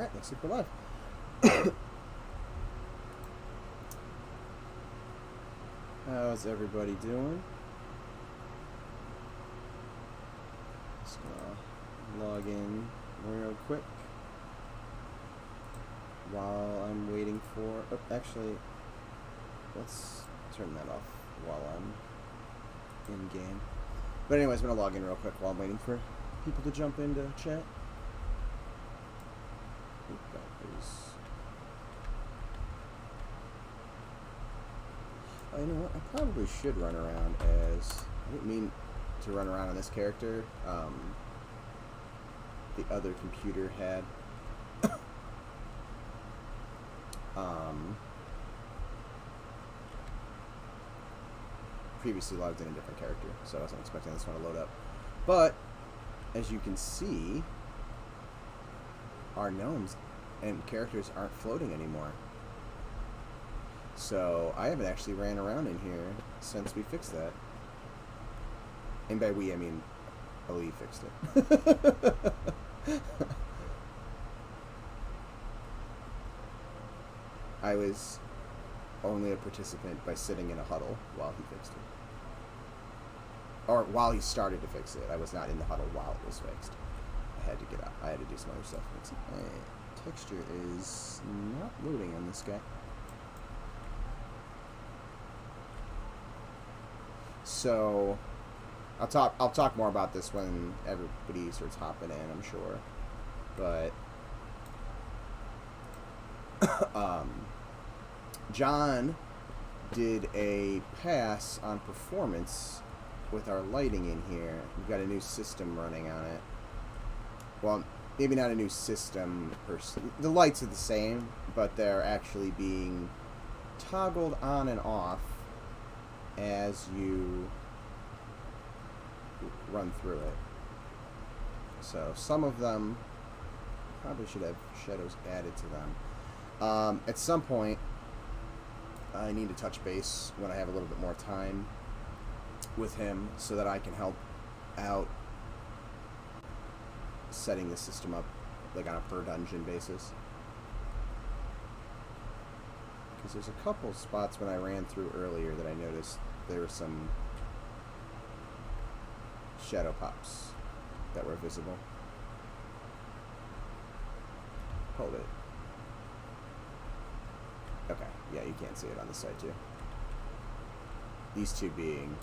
Alright, looks like we're live. How's everybody doing? Just gonna log in real quick while I'm waiting for... Oh, actually, let's turn that off while I'm in-game. But anyways, I'm gonna log in real quick while I'm waiting for people to jump into chat. Oh, you know what? I probably should run around as... I didn't mean to run around on this character. The other computer had... previously logged in a different character, so I wasn't expecting this one to load up. But, as you can see, our gnomes and characters aren't floating anymore. So, I haven't actually ran around in here since we fixed that. And by we, I mean, Ali fixed it. I was only a participant by sitting in a huddle while he fixed it. Or while he started to fix it. I was not in the huddle while it was fixed. I had to get out. I had to do some other stuff. My texture is not loading on this guy. So, I'll talk more about this when everybody starts hopping in, I'm sure. But John did a pass on performance with our lighting in here. We've got a new system running on it. Well, maybe not a new system per se. The lights are the same, but they're actually being toggled on and off as you run through it. So some of them probably should have shadows added to them. At some point, I need to touch base when I have a little bit more time with him so that I can help out setting the system up like on a per dungeon basis. Because there's a couple spots when I ran through earlier that I noticed there were some shadow pops that were visible. Hold it. Okay, yeah, you can't see it on the side too. These two being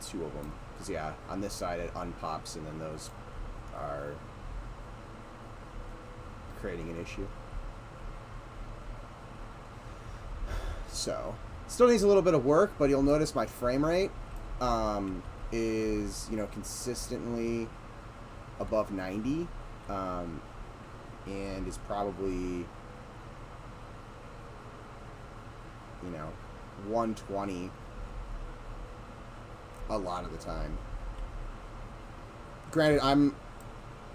two of them. Because yeah, on this side it unpops and then those are creating an issue. So, still needs a little bit of work, but you'll notice my frame rate is, you know, consistently above 90, and is probably, you know, 120 a lot of the time. Granted,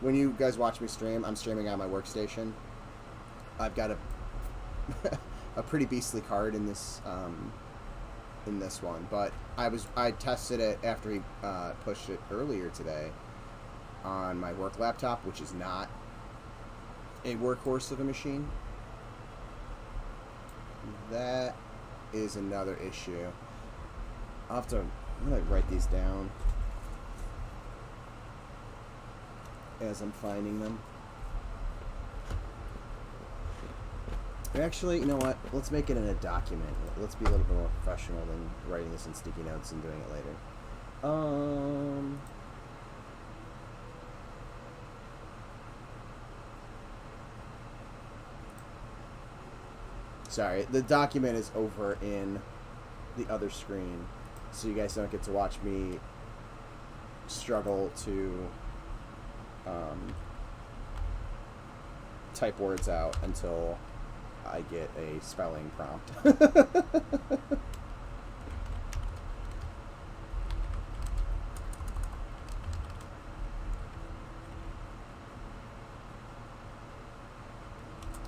when you guys watch me stream, I'm streaming on my workstation. I've got a pretty beastly card in this one, but I tested it after he pushed it earlier today on my work laptop, which is not a workhorse of a machine. That is another issue. I'm gonna write these down as I'm finding them. Actually, you know what? Let's make it in a document. Let's be a little bit more professional than writing this in sticky notes and doing it later. Sorry, the document is over in the other screen, so you guys don't get to watch me struggle to type words out until I get a spelling prompt.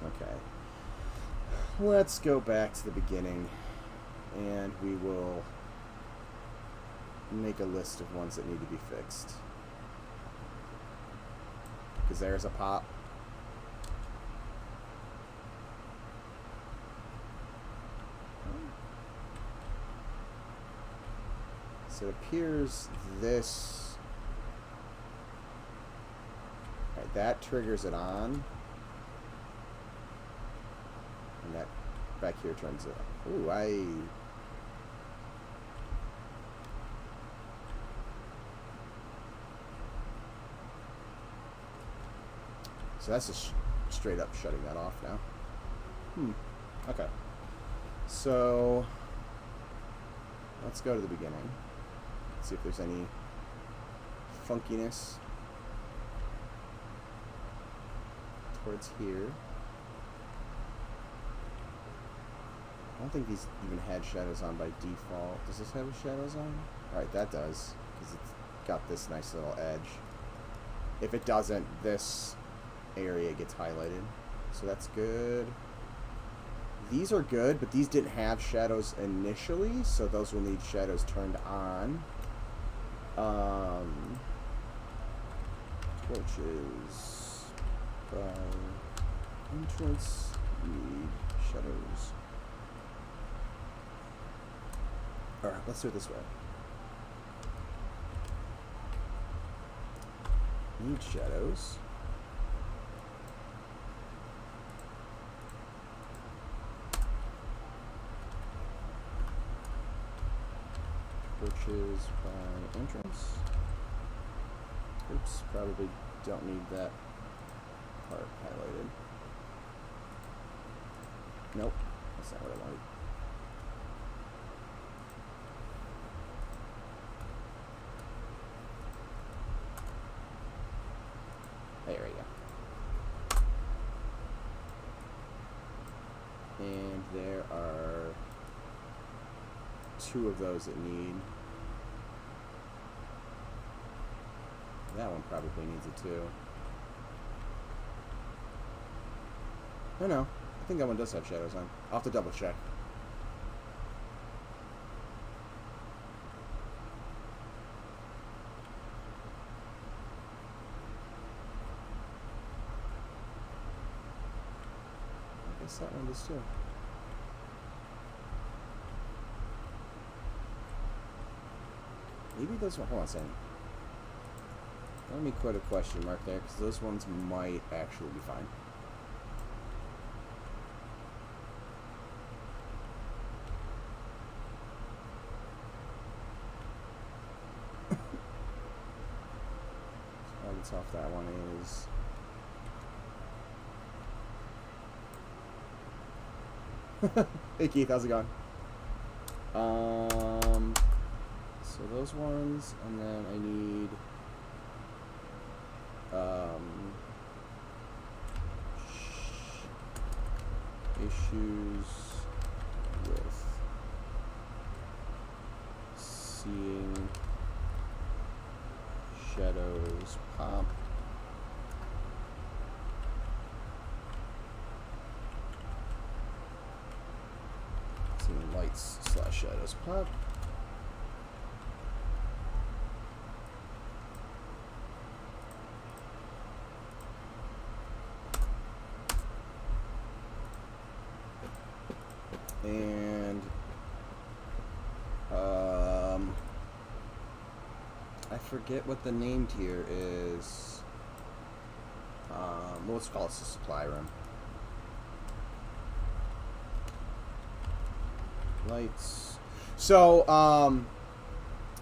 Okay. Let's go back to the beginning, and we will make a list of ones that need to be fixed. Because there's a pop. So it appears this... Alright, that triggers it on. And that back here turns it on. Ooh, So that's just straight up shutting that off now. Okay. So let's go to the beginning. See if there's any funkiness towards here. I don't think these even had shadows on by default. Does this have shadows on? Alright, that does. Because it's got this nice little edge. If it doesn't, this area gets highlighted. So that's good. These are good, but these didn't have shadows initially, so those will need shadows turned on. Torches by entrance need shadows. Alright, let's do it this way. Need shadows. Torches by entrance. Oops, probably don't need that part highlighted. Nope, that's not what I wanted. There we go. And there are 2 of those that need. That one probably needs it too. Oh no, I think that one does have shadows on. I'll have to double check. I guess that one does too. Maybe those one. Hold on a second. Let me put a question mark there, because those ones might actually be fine. How tough that one is. Hey Keith, how's it going? So those ones, and then I need issues with seeing shadows pop. Seeing lights / shadows pop. And I forget what the name tier is. Let's call it the supply room. Lights. So,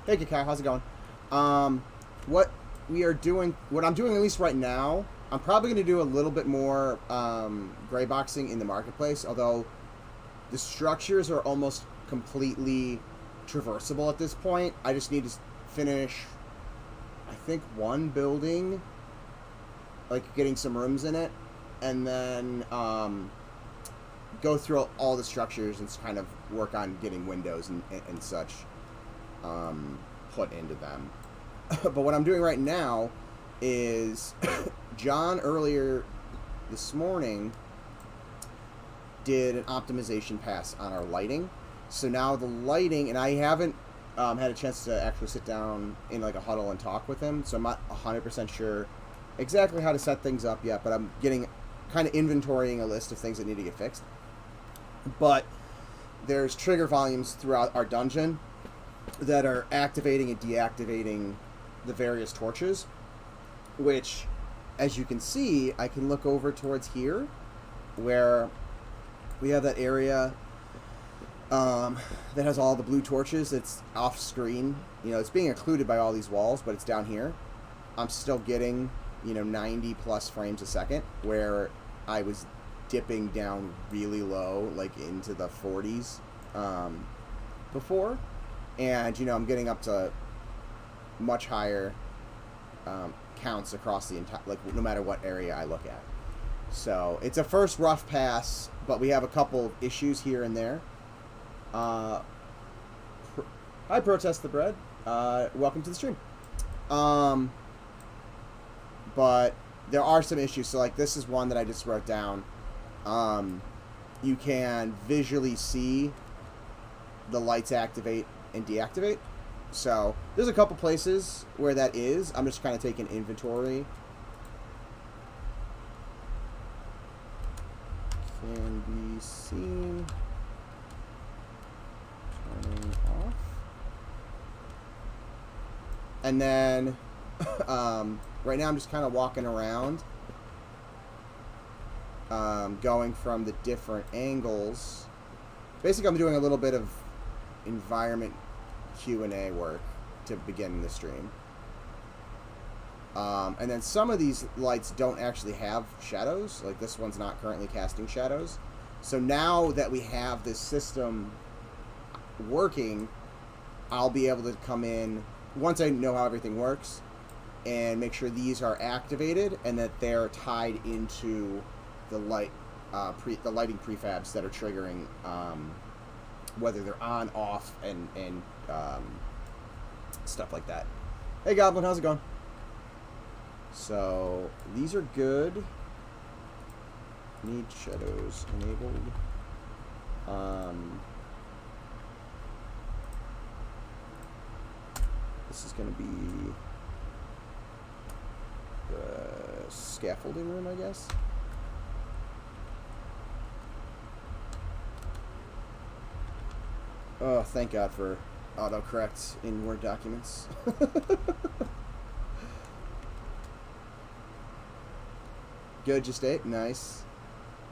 hey Kakai, how's it going? What we are doing, what I'm doing at least right now, I'm probably going to do a little bit more grayboxing in the marketplace, although the structures are almost completely traversable at this point. I just need to finish, I think, one building, like getting some rooms in it, and then go through all the structures and kind of work on getting windows and such put into them. But what I'm doing right now is John earlier this morning did an optimization pass on our lighting. So now the lighting, and I haven't had a chance to actually sit down in like a huddle and talk with him, so I'm not 100% sure exactly how to set things up yet, but I'm getting kind of inventorying a list of things that need to get fixed. But there's trigger volumes throughout our dungeon that are activating and deactivating the various torches, which, as you can see, I can look over towards here where we have that area that has all the blue torches. It's off screen. You know, it's being occluded by all these walls, but it's down here. I'm still getting, 90 plus frames a second, where I was dipping down really low, like into the 40s before. And, I'm getting up to much higher counts across the entire, like, no matter what area I look at. So it's a first rough pass, but we have a couple issues here and there. I protest the bread. Welcome to the stream. But there are some issues. So like this is one that I just wrote down. You can visually see the lights activate and deactivate. So there's a couple places where that is. I'm just kind of taking inventory. Can be seen. Turning off. And then right now I'm just kind of walking around, going from the different angles. Basically, I'm doing a little bit of environment Q&A work to begin the stream. And then some of these lights don't actually have shadows. Like this one's not currently casting shadows. So now that we have this system working, I'll be able to come in once I know how everything works and make sure these are activated and that they're tied into the lighting prefabs that are triggering, whether they're on, off, and stuff like that. Hey Goblin, how's it going? So these are good. Need shadows enabled. This is going to be the scaffolding room, I guess. Oh, thank God for autocorrect in Word documents. Good, just ate. Nice.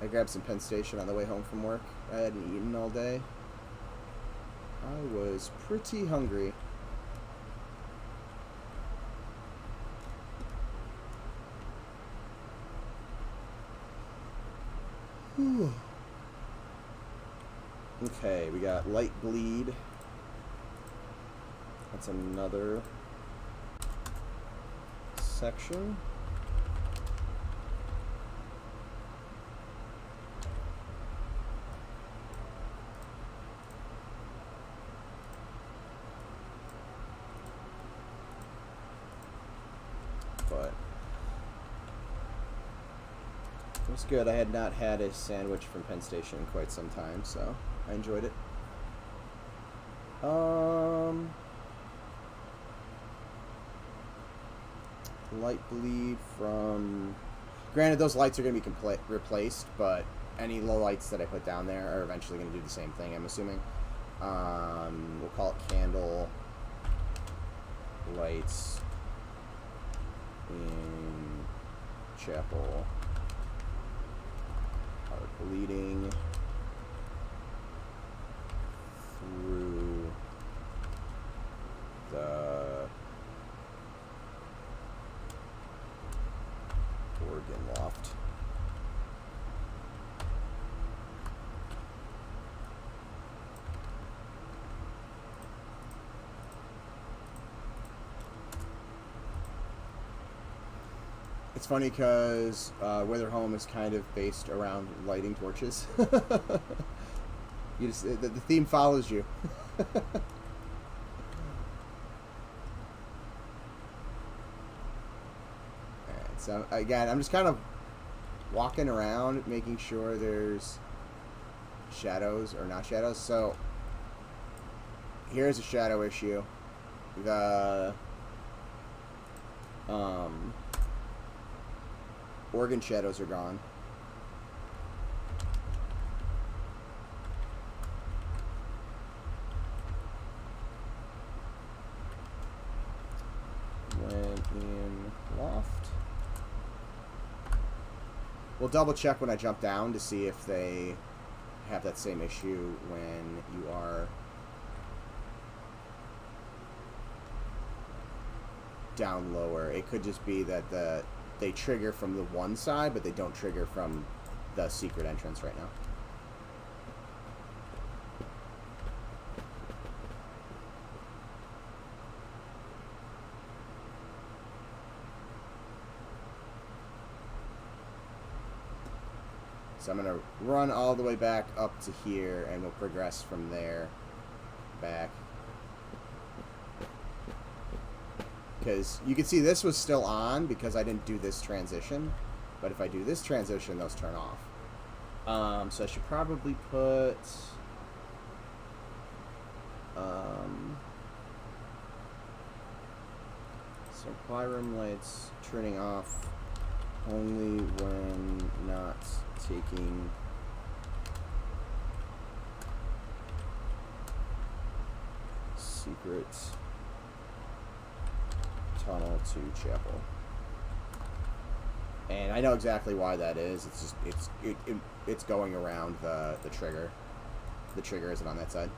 I grabbed some Penn Station on the way home from work. I hadn't eaten all day. I was pretty hungry. Whew. Okay, we got light bleed. That's another section. But it was good. I had not had a sandwich from Penn Station in quite some time, so I enjoyed it. Light bleed from... Granted, those lights are going to be replaced, but any low lights that I put down there are eventually going to do the same thing, I'm assuming. We'll call it candle lights in chapel are bleeding through the organ loft. It's funny because Wither Home is kind of based around lighting torches. You just the theme follows you. Alright, so again, I'm just kind of walking around, making sure there's shadows or not shadows. So here's a shadow issue. The organ shadows are gone. Went in loft. We'll double check when I jump down to see if they have that same issue when you are down lower. It could just be that they trigger from the one side, but they don't trigger from the secret entrance right now. So I'm going to run all the way back up to here, and we'll progress from there back. Because you can see this was still on because I didn't do this transition. But if I do this transition, those turn off. So I should probably put... supply room lights turning off only when not taking secret tunnel to chapel. And I know exactly why that is. It's just it's going around the trigger. The trigger isn't on that side.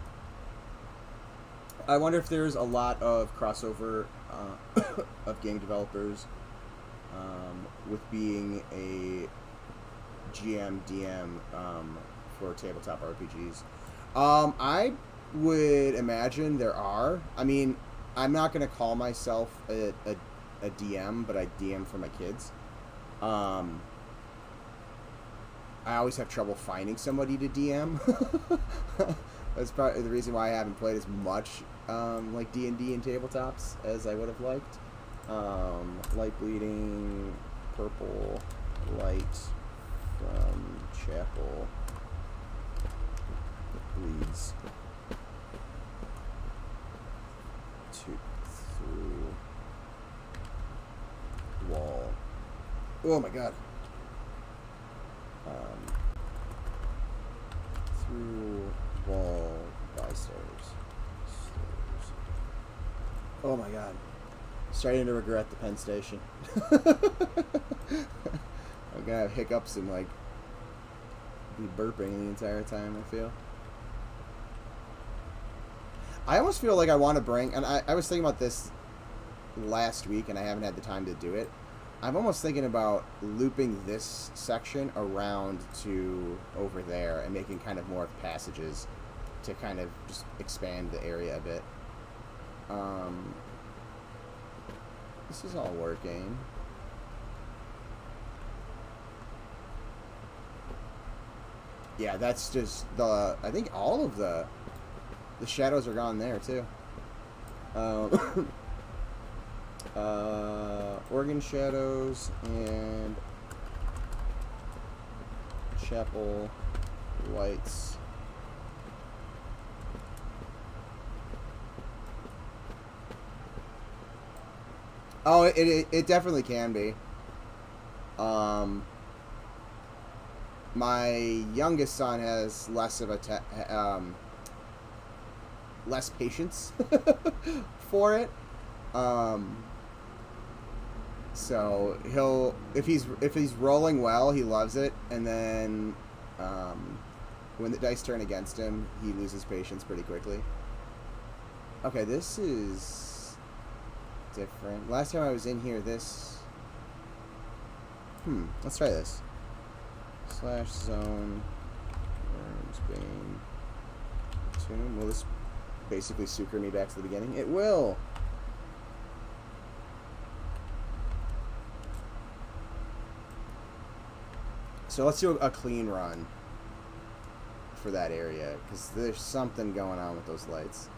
I wonder if there's a lot of crossover of game developers with being a GM, DM for tabletop RPGs. I would imagine there are. I mean, I'm not going to call myself a DM, but I DM for my kids. I always have trouble finding somebody to DM. That's probably the reason why I haven't played as much like D&D and tabletops as I would have liked. Light bleeding, purple, light from chapel, bleeds through wall. Oh my god. Through wall by stairs. Oh my god. Starting to regret the Penn Station. I'm gonna have hiccups and like be burping the entire time, I feel. I almost feel like I want to bring, and I was thinking about this last week and I haven't had the time to do it. I'm almost thinking about looping this section around to over there and making kind of more passages to kind of just expand the area a bit. This is all working. Yeah, that's just the... I think all of the shadows are gone there, too. Organ shadows and chapel lights. Oh, it definitely can be. My youngest son has less of a less patience for it. So he'll if he's rolling well, he loves it, and then when the dice turn against him, he loses patience pretty quickly. Okay, this is different. Last time I was in here, this... let's try this. Slash zone Wyrmsbane tomb. Will this basically sucre me back to the beginning? It will! So let's do a clean run for that area, because there's something going on with those lights.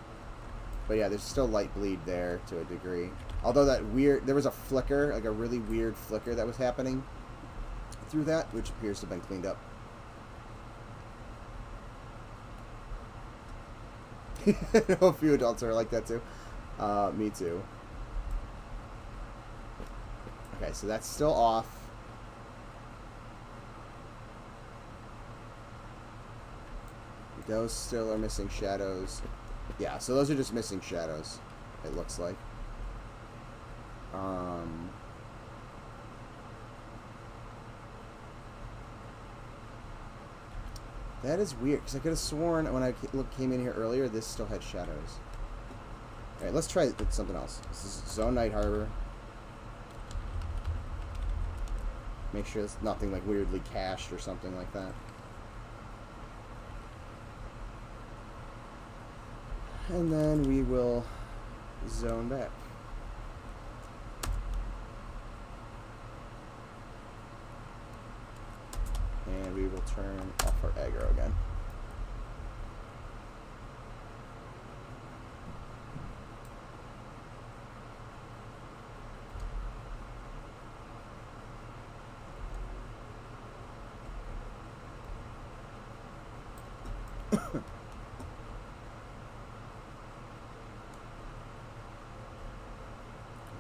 But yeah, there's still light bleed there to a degree. Although there was a flicker, like a really weird flicker that was happening through that, which appears to have been cleaned up. A few adults are like that too. Me too. Okay, so that's still off. Those still are missing shadows. Yeah, so those are just missing shadows, it looks like. That is weird, because I could have sworn when I came in here earlier, this still had shadows. Alright, let's try something else. This is Zone Night Harbor. Make sure it's nothing like weirdly cached or something like that. And then we will zone back. And we will turn off our aggro again.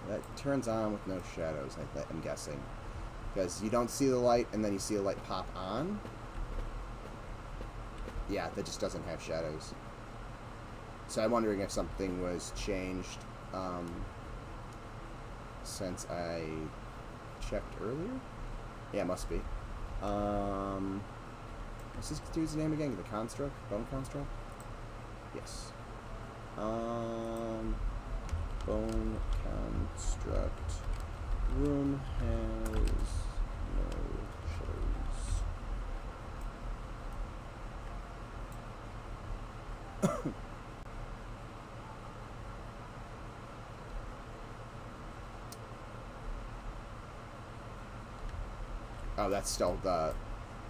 That turns on with no shadows, I'm guessing. Because you don't see the light, and then you see a light pop on. Yeah, that just doesn't have shadows. So I'm wondering if something was changed since I checked earlier. Yeah, it must be. What's this dude's name again? The Construct? Bone Construct? Yes. Bone Construct. Room has no shadows. Oh, that's still the...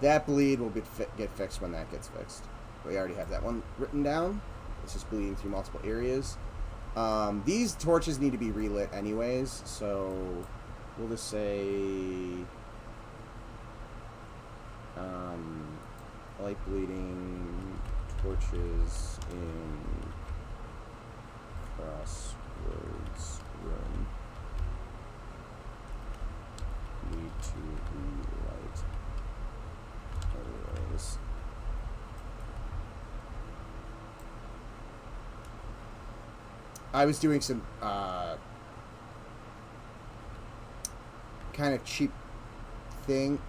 That bleed will get fixed when that gets fixed. We already have that one written down. It's just bleeding through multiple areas. These torches need to be relit anyways, so we'll just say light bleeding torches in Crossroads room need to relight, otherwise I was doing some kind of cheap things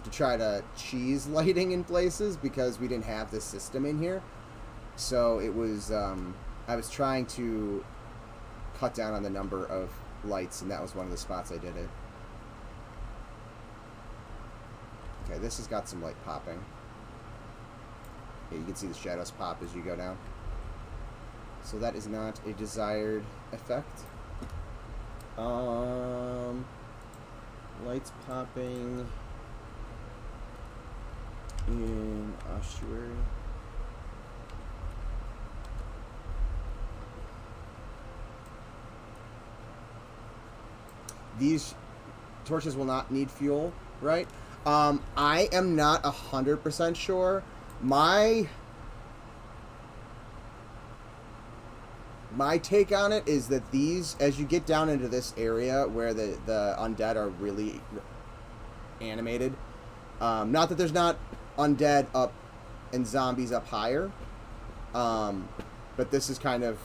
to try to cheese lighting in places because we didn't have this system in here. So it was, I was trying to cut down on the number of lights, and that was one of the spots I did it. Okay, this has got some light popping. Yeah, you can see the shadows pop as you go down. So that is not a desired effect. Lights popping in Ossuary. These torches will not need fuel, right? I am not 100% sure. My take on it is that these, as you get down into this area where the undead are really animated, not that there's not undead up and zombies up higher, but this is kind of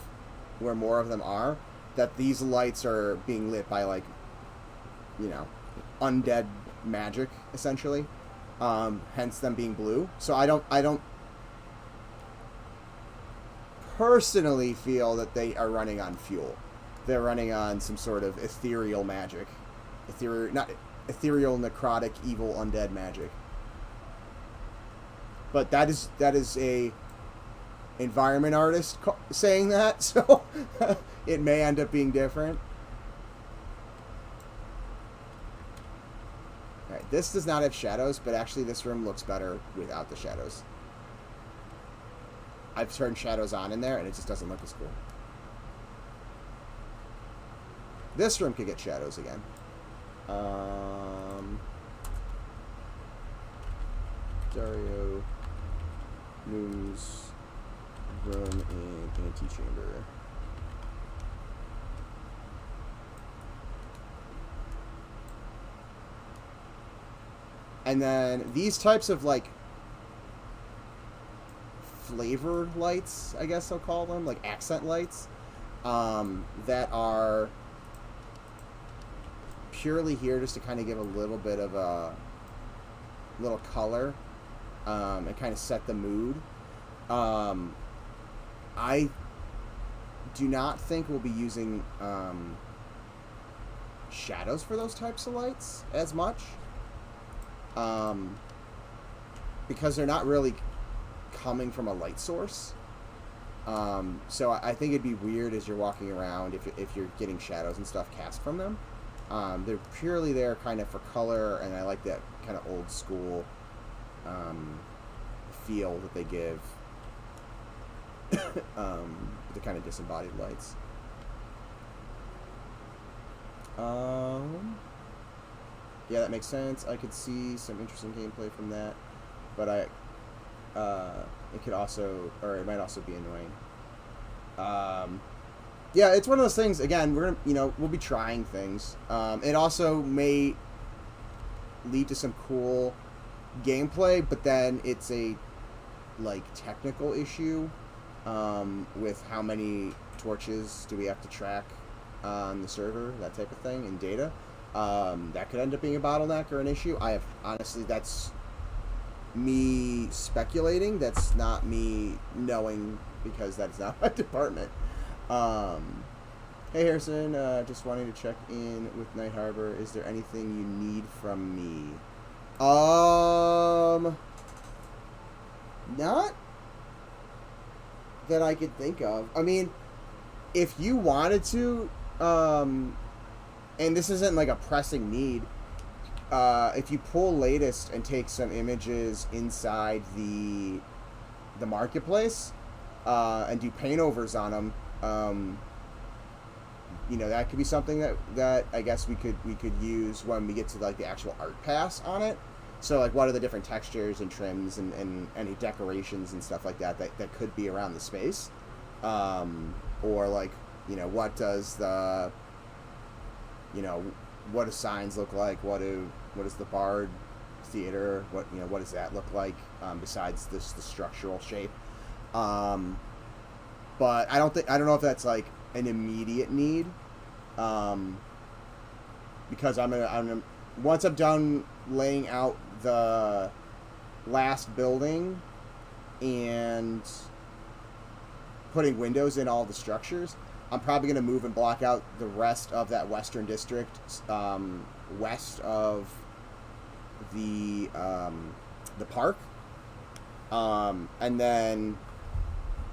where more of them are, that these lights are being lit by, like, you know, undead magic, essentially, hence them being blue. So I don't personally feel that they are running on fuel. They're running on some sort of ethereal magic. Not ethereal, necrotic, evil, undead magic. But that is a environment artist saying that, so it may end up being different. Alright, this does not have shadows, but actually this room looks better without the shadows. I've turned shadows on in there, and it just doesn't look as cool. This room could get shadows again. Dario Moon's room in antechamber. And then these types of, like, flavor lights, I guess I'll call them, like accent lights, that are purely here just to kind of give a little bit of a little color, and kind of set the mood. I do not think we'll be using shadows for those types of lights as much, because they're not really coming from a light source. So I think it'd be weird as you're walking around if you're getting shadows and stuff cast from them. They're purely there kind of for color, and I like that kind of old school feel that they give the kind of disembodied lights. Yeah, that makes sense. I could see some interesting gameplay from that, but it could also, or it might also be annoying. Yeah, it's one of those things. Again, we'll be trying things. It also may lead to some cool gameplay, but then it's a technical issue with how many torches do we have to track on the server, that type of thing, and data. That could end up being a bottleneck or an issue. Honestly, that's me speculating. That's not me knowing, because that's not my department. Hey Harrison, just wanting to check in with Night Harbor. Is there anything you need from me? Not that I could think of. I mean, if you wanted to, and this isn't like a pressing need, if you pull latest and take some images inside the marketplace, and do paint overs on them, that could be something that I guess we could use when we get to like the actual art pass on it. So like, what are the different textures and trims and any decorations and stuff like that could be around the space, or like, what does the, what do signs look like? What does the Bard Theater, what does that look like, besides the structural shape? But I don't know if that's like an immediate need, because I'm once I'm done laying out the last building and putting windows in all the structures, I'm probably going to move and block out the rest of that western district, west of the park, and then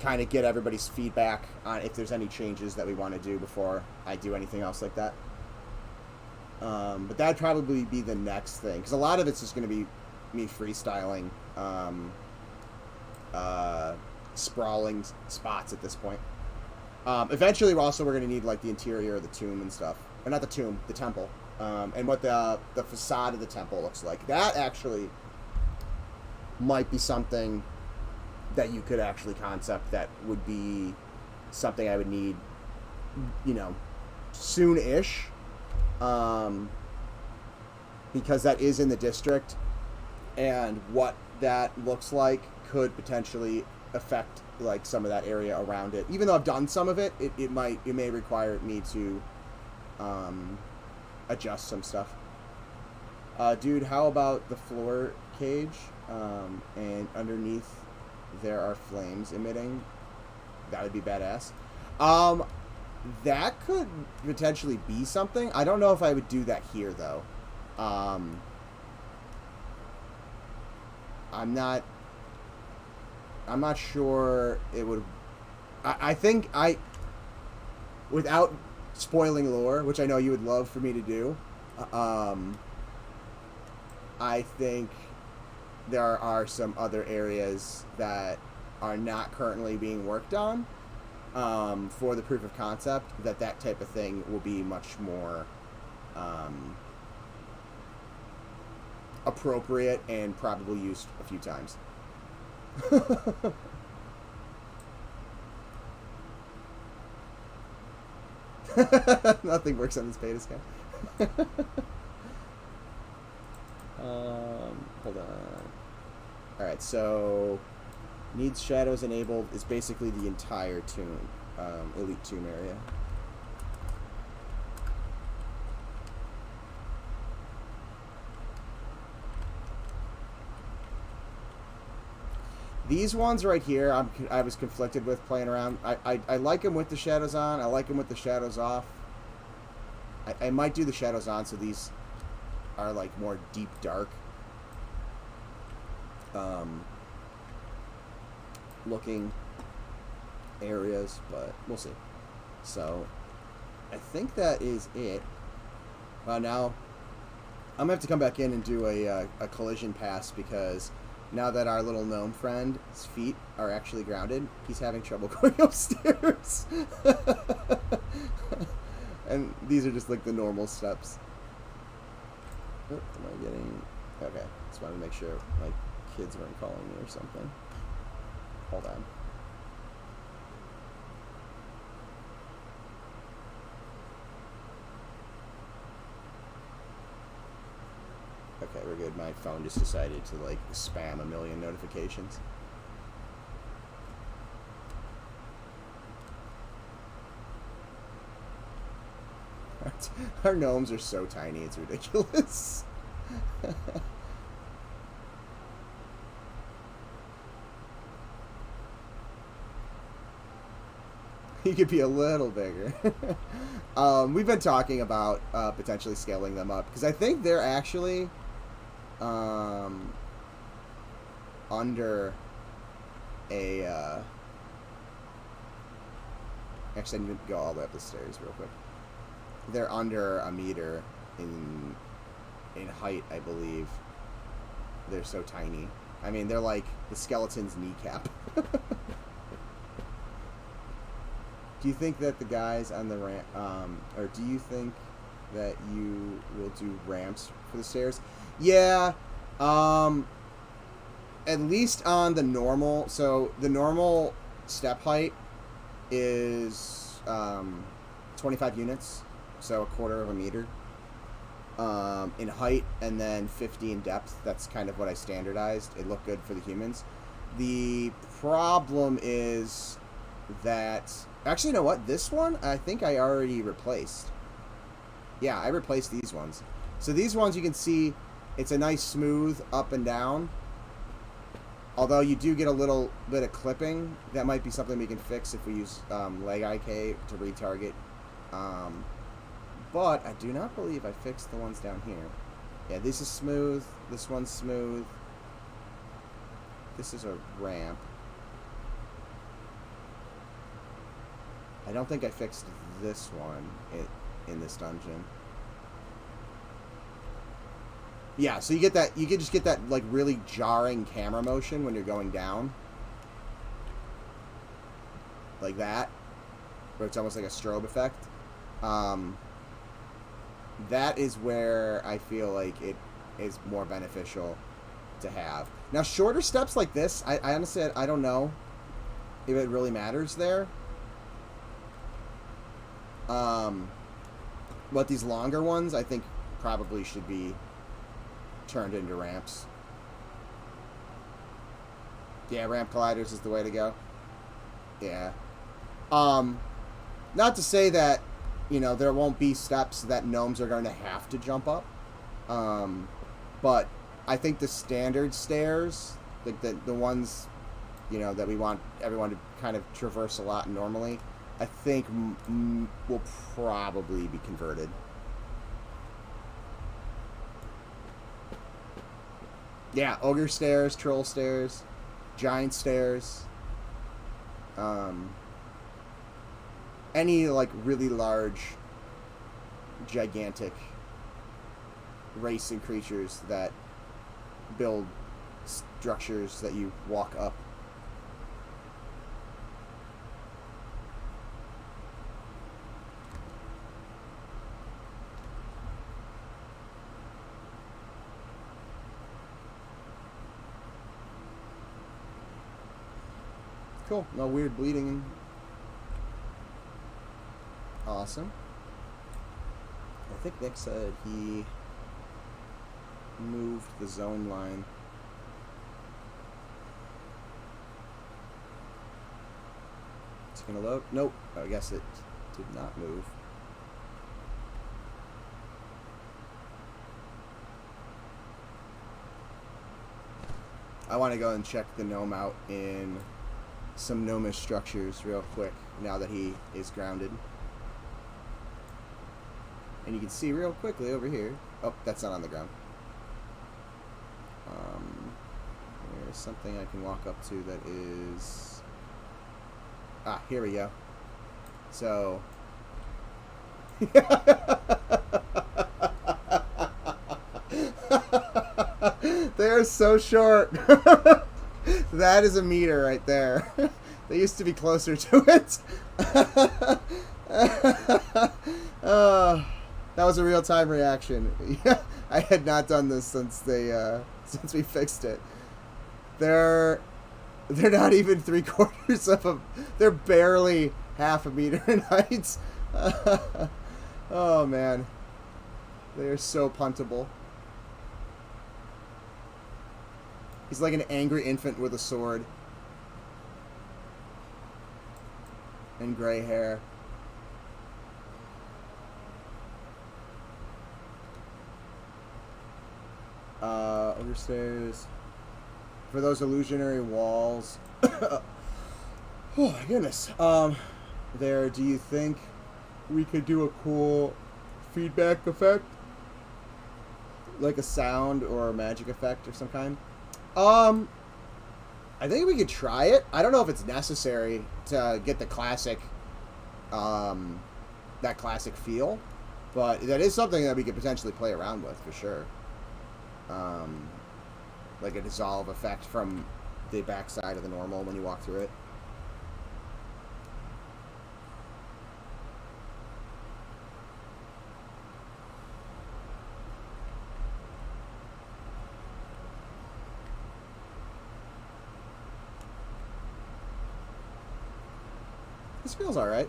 kind of get everybody's feedback on if there's any changes that we want to do before I do anything else like that. But that'd probably be the next thing, because a lot of it's just going to be me freestyling, sprawling spots at this point. Eventually, we're going to need like the interior of the tomb and stuff, or not the tomb, the temple, and what the facade of the temple looks like. That actually might be something that you could actually concept. That would be something I would need, soon-ish, because that is in the district, and what that looks like could potentially affect like some of that area around it. Even though I've done some of it, it may require me to adjust some stuff. Dude, how about the floor cage, and underneath there are flames emitting? That would be badass. That could potentially be something. I don't know if I would do that here though. I'm not sure it would. I think without spoiling lore, which I know you would love for me to do, I think there are some other areas that are not currently being worked on, for the proof of concept, that type of thing will be much more appropriate and probably used a few times. Nothing works on this beta scan. Hold on. Alright, so needs shadows enabled is basically the entire tomb, elite tomb area. These ones right here, I was conflicted with playing around. I like them with the shadows on. I like them with the shadows off. I might do the shadows on so these are like more deep dark looking areas, but we'll see. So I think that is it. Now I'm gonna have to come back in and do a collision pass because now that our little gnome friend's feet are actually grounded, he's having trouble going upstairs. And these are just like the normal steps. Oh, am I getting... Okay, just wanted to make sure my kids weren't calling me or something. Hold on. Okay, we're good. My phone just decided to like spam a million notifications. Our gnomes are so tiny, it's ridiculous. He could be a little bigger. We've been talking about potentially scaling them up because I think they're actually under a actually I need to go all the way up the stairs real quick. They're under a meter in height, I believe. They're so tiny. I mean, they're like the skeleton's kneecap. Do you think that the guys on the ramp, or do you think that you will do ramps for the stairs? Yeah, at least on the normal. So the normal step height is 25 units, so a quarter of a meter in height, and then 50 in depth. That's kind of what I standardized. It looked good for the humans. The problem is that... Actually, you know what? This one, I think I already replaced. Yeah, I replaced these ones. So these ones, you can see, it's a nice smooth up and down. Although you do get a little bit of clipping. That might be something we can fix if we use leg IK to retarget. But I do not believe I fixed the ones down here. Yeah, this is smooth. This one's smooth. This is a ramp. I don't think I fixed this one in this dungeon. Yeah, so you get that, you can just get that like really jarring camera motion when you're going down. Like that. Where it's almost like a strobe effect. That is where I feel like it is more beneficial to have. Now, shorter steps like this, I honestly, I don't know if it really matters there. But these longer ones, I think, probably should be turned into ramps. Yeah, ramp colliders is the way to go. Yeah. Not to say that, you know, there won't be steps that gnomes are going to have to jump up. But I think the standard stairs, like the ones, you know, that we want everyone to kind of traverse a lot normally, I think will probably be converted. Yeah, ogre stairs, troll stairs, giant stairs. Any like really large, gigantic race and creatures that build structures that you walk up. Cool. No weird bleeding. Awesome. I think Nick said he moved the zone line. It's gonna load. Nope. I guess it did not move. I want to go and check the gnome out in some gnomish structures real quick now that he is grounded. And you can see real quickly over here. Oh, that's not on the ground. There's something I can walk up to that is... Ah, here we go. So... They're so short. That is a meter right there. They used to be closer to it. That was a real-time reaction. Yeah, I had not done this since since we fixed it. They're not even 3/4 of a... They're barely half a meter in height. Oh, man. They're so puntable. He's like an angry infant with a sword. And gray hair. Overstairs. For those illusionary walls. Oh my goodness. There, do you think we could do a cool feedback effect? Like a sound or a magic effect of some kind? I think we could try it. I don't know if it's necessary to get the classic, that classic feel, but that is something that we could potentially play around with for sure. Like a dissolve effect from the backside of the normal when you walk through it. This feels alright.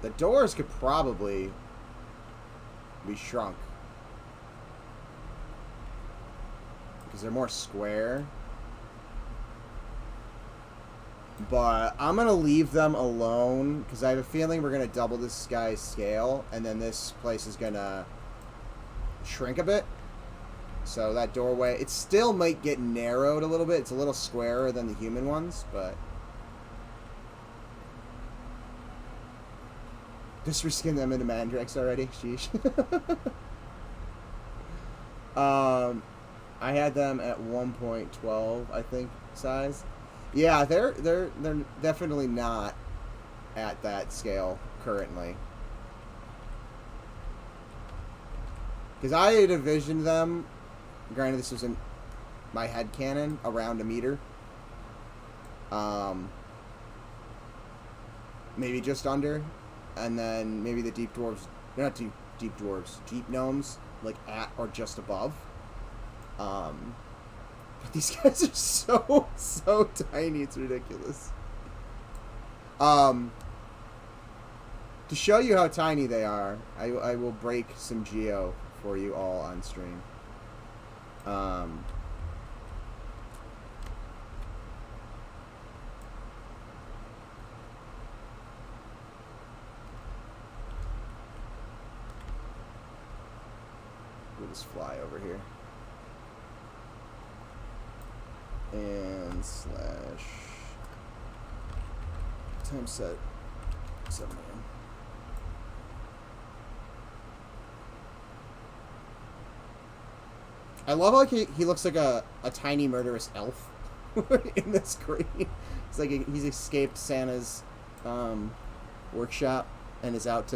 The doors could probably be shrunk. Because they're more square. But I'm going to leave them alone. Because I have a feeling we're going to double this guy's scale. And then this place is going to shrink a bit. So that doorway, it still might get narrowed a little bit. It's a little squarer than the human ones. But... just reskin them into mandrakes already. Sheesh. I had them at 1.12, I think, size. Yeah, they're definitely not at that scale currently. Because I had envisioned them, granted this was in my head canon, around a meter. Maybe just under. And then maybe the deep dwarves, they're not deep dwarves, deep gnomes, like at or just above. But these guys are so tiny, it's ridiculous. To show you how tiny they are, I will break some geo for you all on stream. We'll just fly over here. And slash time set 7 a.m. I love how he looks like a tiny murderous elf in the screen. It's like he's escaped Santa's workshop and is out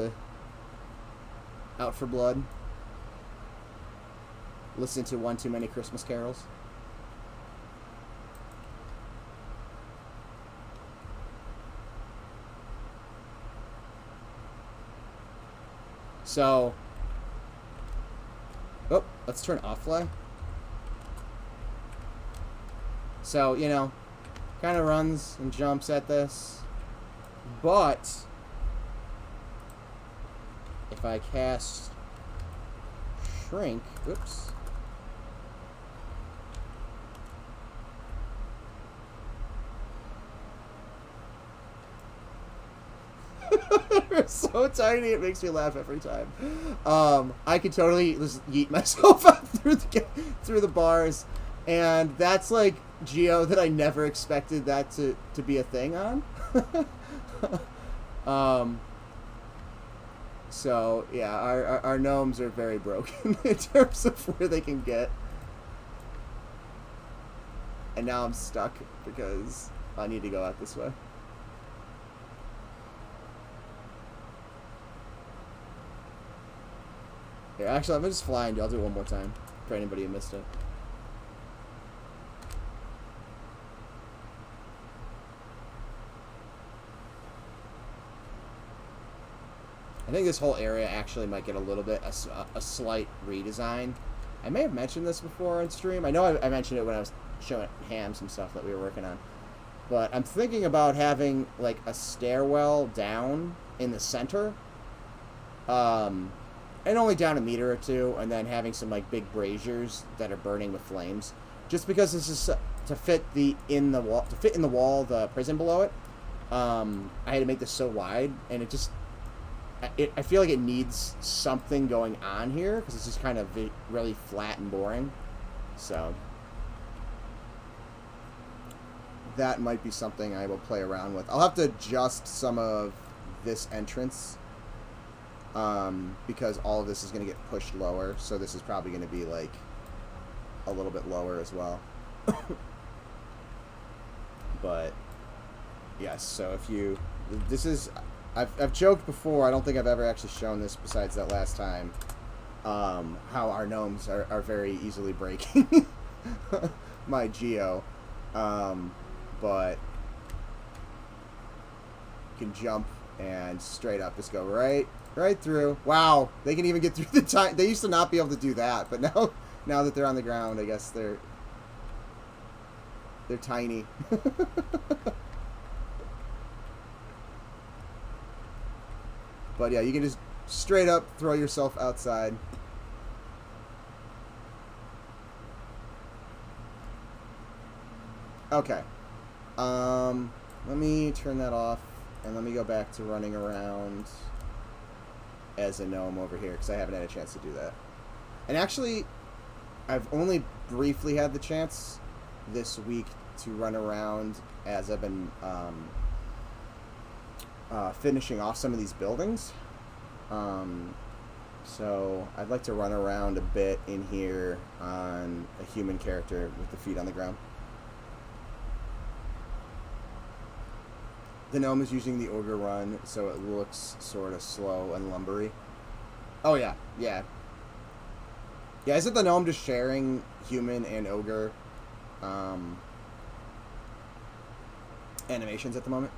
for blood. Listen to one too many Christmas carols. So, oh, let's turn off fly. So, you know, kind of runs and jumps at this, but if I cast Shrink, oops. They're so tiny, it makes me laugh every time. I could totally just yeet myself out through the bars, and that's like Geo that I never expected that to be a thing on. So yeah, our gnomes are very broken in terms of where they can get, and now I'm stuck because I need to go out this way. Here, actually, I'm just flying. I'll do it one more time for anybody who missed it. I think this whole area actually might get a little bit, a slight redesign. I may have mentioned this before on stream. I know I mentioned it when I was showing Ham some stuff that we were working on. But I'm thinking about having, like, a stairwell down in the center. And only down a meter or two, and then having some, like, big braziers that are burning with flames. Just because this is to fit in the wall, the prison below it. I had to make this so wide, and I feel like it needs something going on here, because it's just kind of really flat and boring. So that might be something I will play around with. I'll have to adjust some of this entrance, because all of this is going to get pushed lower, so this is probably going to be like a little bit lower as well. But yes, so I've joked before, I don't think I've ever actually shown this besides that last time, how our gnomes are very easily breaking my Geo, but you can jump and straight up just go right through. Wow, they can even get through the time. They used to not be able to do that, but now that they're on the ground, I guess they're tiny. But yeah, you can just straight up throw yourself outside. Okay. Let me turn that off, and let me go back to running around as a gnome over here, because I haven't had a chance to do that. And actually, I've only briefly had the chance this week to run around as I've been finishing off some of these buildings. So I'd like to run around a bit in here on a human character with the feet on the ground. The gnome is using the ogre run, so it looks sort of slow and lumbery. Oh yeah, yeah. Yeah, isn't the gnome just sharing human and ogre animations at the moment?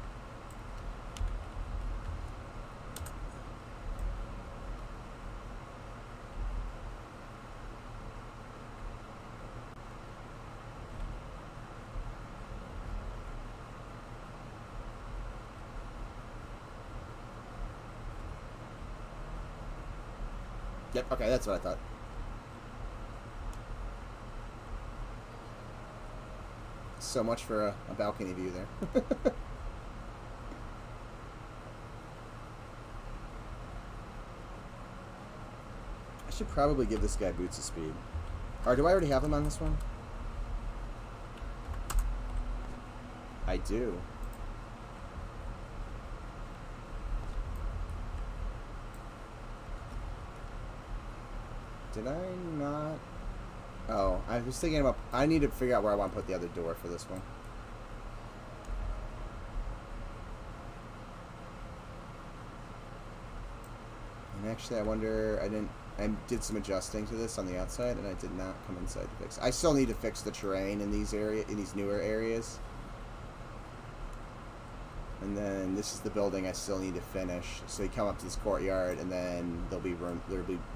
Yep, okay, that's what I thought. So much for a balcony view there. I should probably give this guy boots of speed. Or do I already have him on this one? I do. Did I not? Oh, I was thinking about... I need to figure out where I want to put the other door for this one. And actually, I wonder... I did some adjusting to this on the outside, and I did not come inside to fix it. I still need to fix the terrain in these newer areas. And then this is the building I still need to finish. So you come up to this courtyard, and then there'll be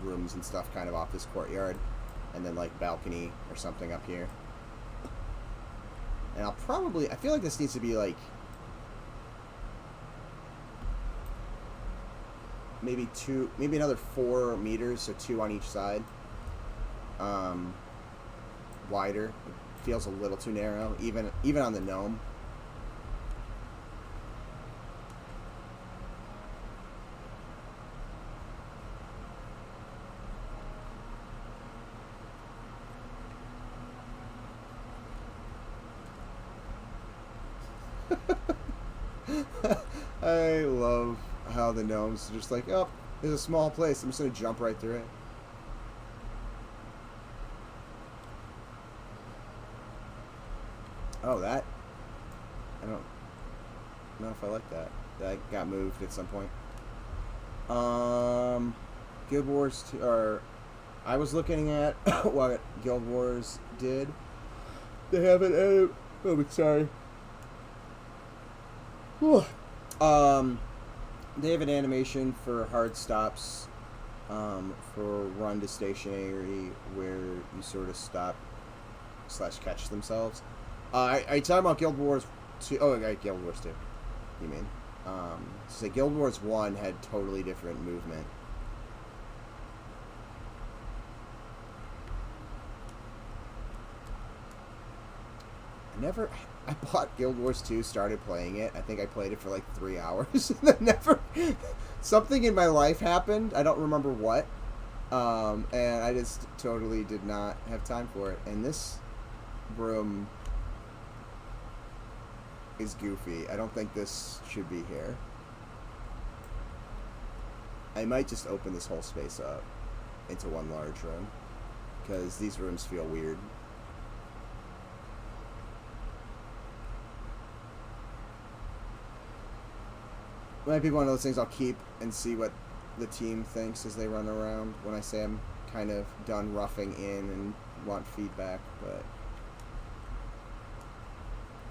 rooms and stuff kind of off this courtyard, and then like balcony or something up here. And I feel like this needs to be like maybe another 4 meters, so 2 on each side. Wider. It feels a little too narrow, even on the gnome. I love how the gnomes are just like, oh, there's a small place, I'm just gonna jump right through it. Oh, that, I don't know if I like that. That got moved at some point. Guild Wars 2, or I was looking at what Guild Wars did. They have an edit. Oh, sorry. Whew. They have an animation for hard stops, for run to stationary, where you sort of stop / catch themselves. Are you talking about Guild Wars 2? Oh, okay, Guild Wars 2. You mean? So Guild Wars 1 had totally different movement. I bought Guild Wars 2, started playing it. I think I played it for like 3 hours. Something in my life happened. I don't remember what. And I just totally did not have time for it. And this room is goofy. I don't think this should be here. I might just open this whole space up into one large room, because these rooms feel weird. Might be one of those things I'll keep and see what the team thinks as they run around when I say I'm kind of done roughing in and want feedback, but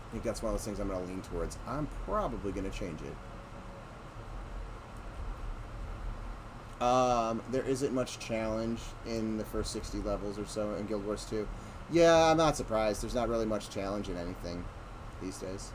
I think that's one of those things I'm going to lean towards. I'm probably going to change it. There isn't much challenge in the first 60 levels or so in Guild Wars 2. Yeah, I'm not surprised. There's not really much challenge in anything these days.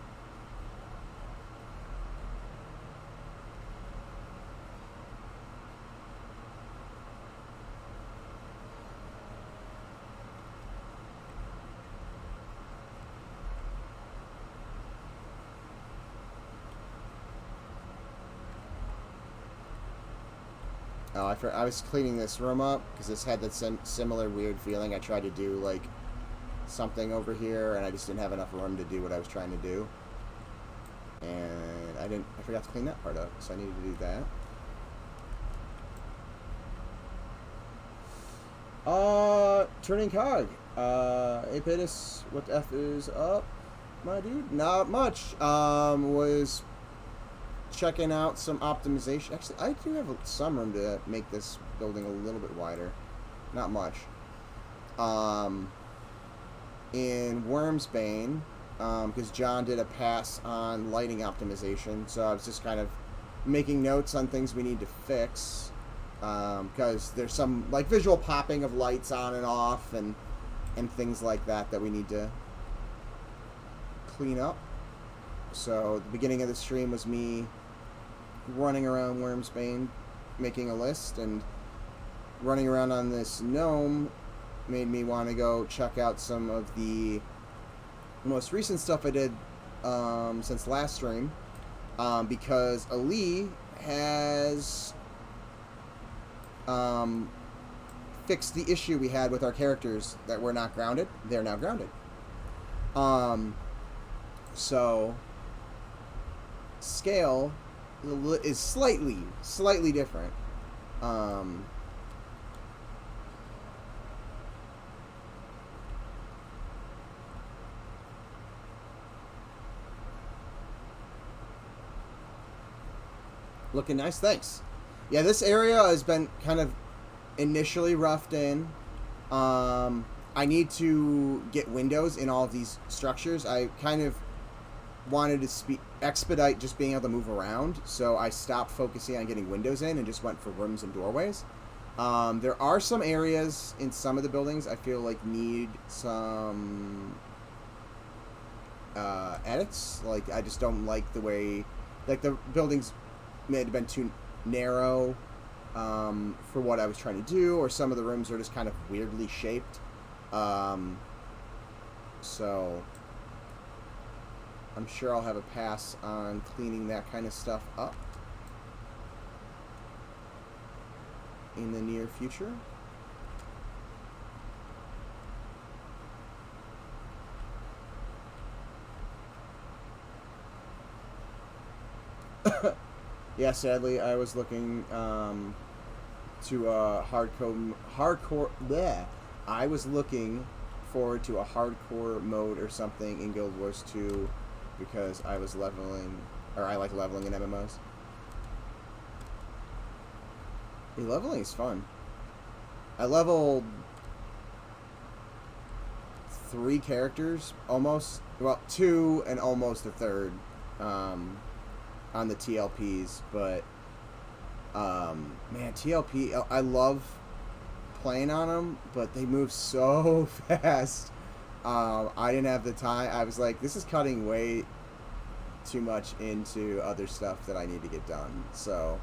Oh, I was cleaning this room up because this had that similar weird feeling. I tried to do like something over here, and I just didn't have enough room to do what I was trying to do, and I forgot to clean that part up, so I needed to do that. Turning cog. Apetus, what the F is up, my dude? Not much. Was checking out some optimization. Actually, I do have some room to make this building a little bit wider. Not much. In Wyrmsbane, because John did a pass on lighting optimization, so I was just kind of making notes on things we need to fix, because there's some like visual popping of lights on and off and things like that we need to clean up. So the beginning of the stream was me running around Wyrmsbane, making a list, and running around on this gnome made me want to go check out some of the most recent stuff I did since last stream, because Ali has fixed the issue we had with our characters that were not grounded. They're now grounded. So scale is slightly different. Looking nice, thanks. Yeah, this area has been kind of initially roughed in. I need to get windows in all of these structures. I kind of wanted to expedite just being able to move around, so I stopped focusing on getting windows in and just went for rooms and doorways. There are some areas in some of the buildings I feel like need some edits. Like, I just don't like the way, like, the buildings may have been too narrow for what I was trying to do, or some of the rooms are just kind of weirdly shaped. So I'm sure I'll have a pass on cleaning that kind of stuff up in the near future. Yeah, sadly, I was looking to hardcore. Bleh. I was looking forward to a hardcore mode or something in Guild Wars 2 because I was leveling, or I like leveling in MMOs. Yeah, leveling is fun. I leveled 3 characters, almost. Well, 2 and almost a third. On the TLPs, but man, TLP, I love playing on them, but they move so fast. I didn't have the time. I was like, this is cutting way too much into other stuff that I need to get done. So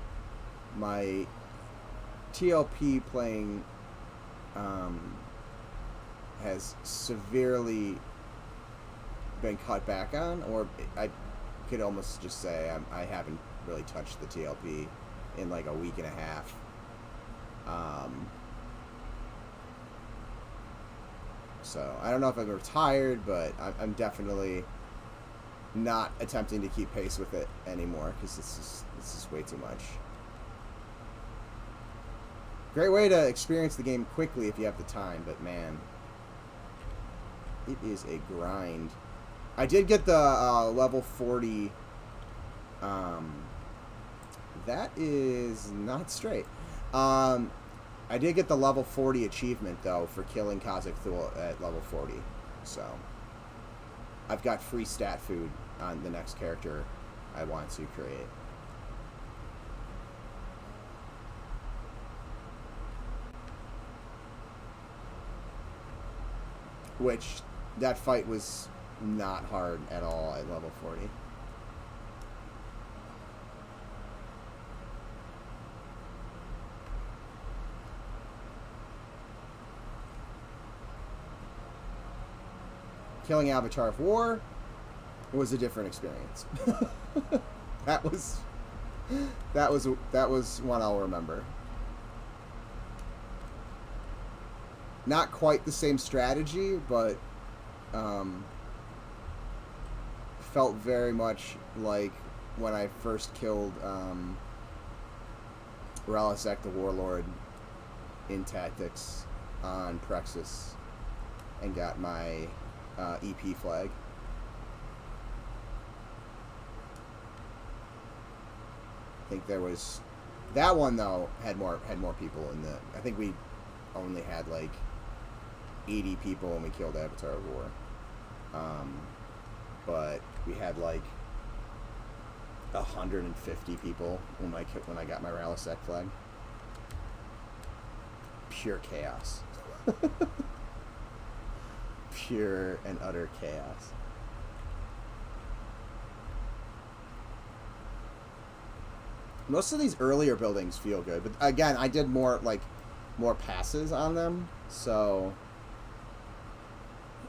my TLP playing has severely been cut back on, or I could almost just say I haven't really touched the TLP in like a week and a half. So I don't know if I'm retired, but I'm definitely not attempting to keep pace with it anymore because this is way too much. Great way to experience the game quickly if you have the time, but man, it is a grind. I did get the level 40. That is not straight. I did get the level 40 achievement, though, for killing Kazakh Thul at level 40. So, I've got free stat food on the next character I want to create. Which, that fight was not hard at all at level 40. Killing Avatar of War was a different experience. that was one I'll remember. Not quite the same strategy, but felt very much like when I first killed Ralisek the Warlord in Tactics on Praxis and got my EP flag. I think there was that one though had more people in the. I think we only had like 80 people when we killed Avatar of War. But we had like 150 people when I got my Ralisek flag. Pure chaos. Pure and utter chaos. Most of these earlier buildings feel good, but again, I did more passes on them, so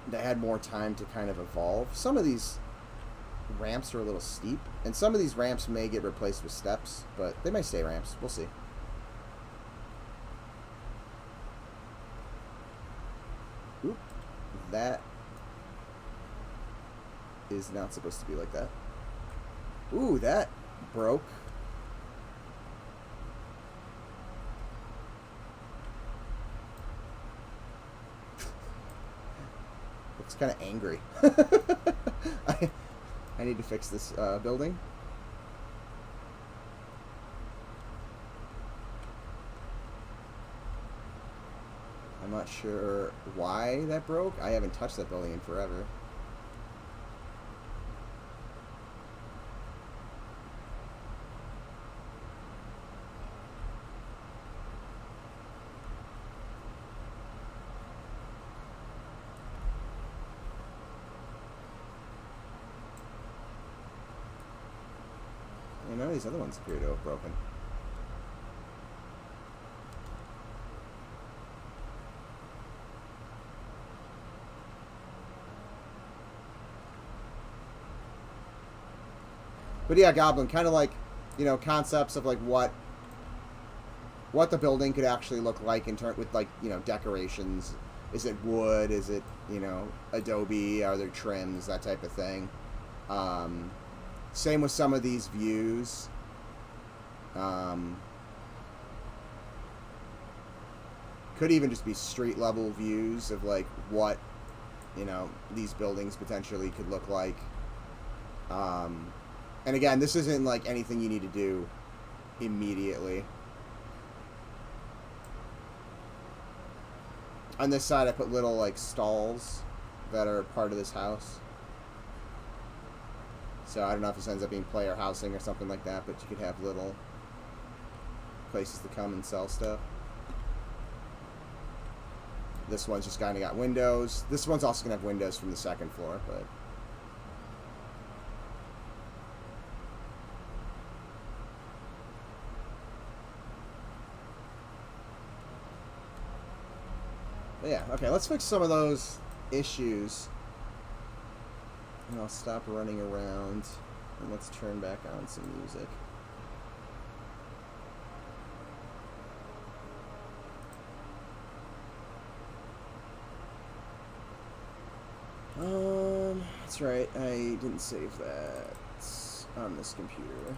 they had more time to kind of evolve. Some of these ramps are a little steep, and some of these ramps may get replaced with steps, but they may stay ramps. We'll see. Oop. That is not supposed to be like that. Ooh, that broke. Looks kind of angry. I need to fix this building. I'm not sure why that broke. I haven't touched that building in forever. None of these other ones appear to have broken. But yeah, Goblin, kind of like, you know, concepts of like what the building could actually look like in turn with, like, you know, decorations. Is it wood? Is it, you know, adobe? Are there trims? That type of thing. Same with some of these views. Could even just be street level views of like what, you know, these buildings potentially could look like. And again, this isn't like anything you need to do immediately. On this side, I put little like stalls that are part of this house. So I don't know if this ends up being player housing or something like that, but you could have little places to come and sell stuff. This one's just kind of got windows. This one's also going to have windows from the second floor, but... But yeah, okay, let's fix some of those issues. And I'll stop running around. And let's turn back on some music. That's right, I didn't save that on this computer.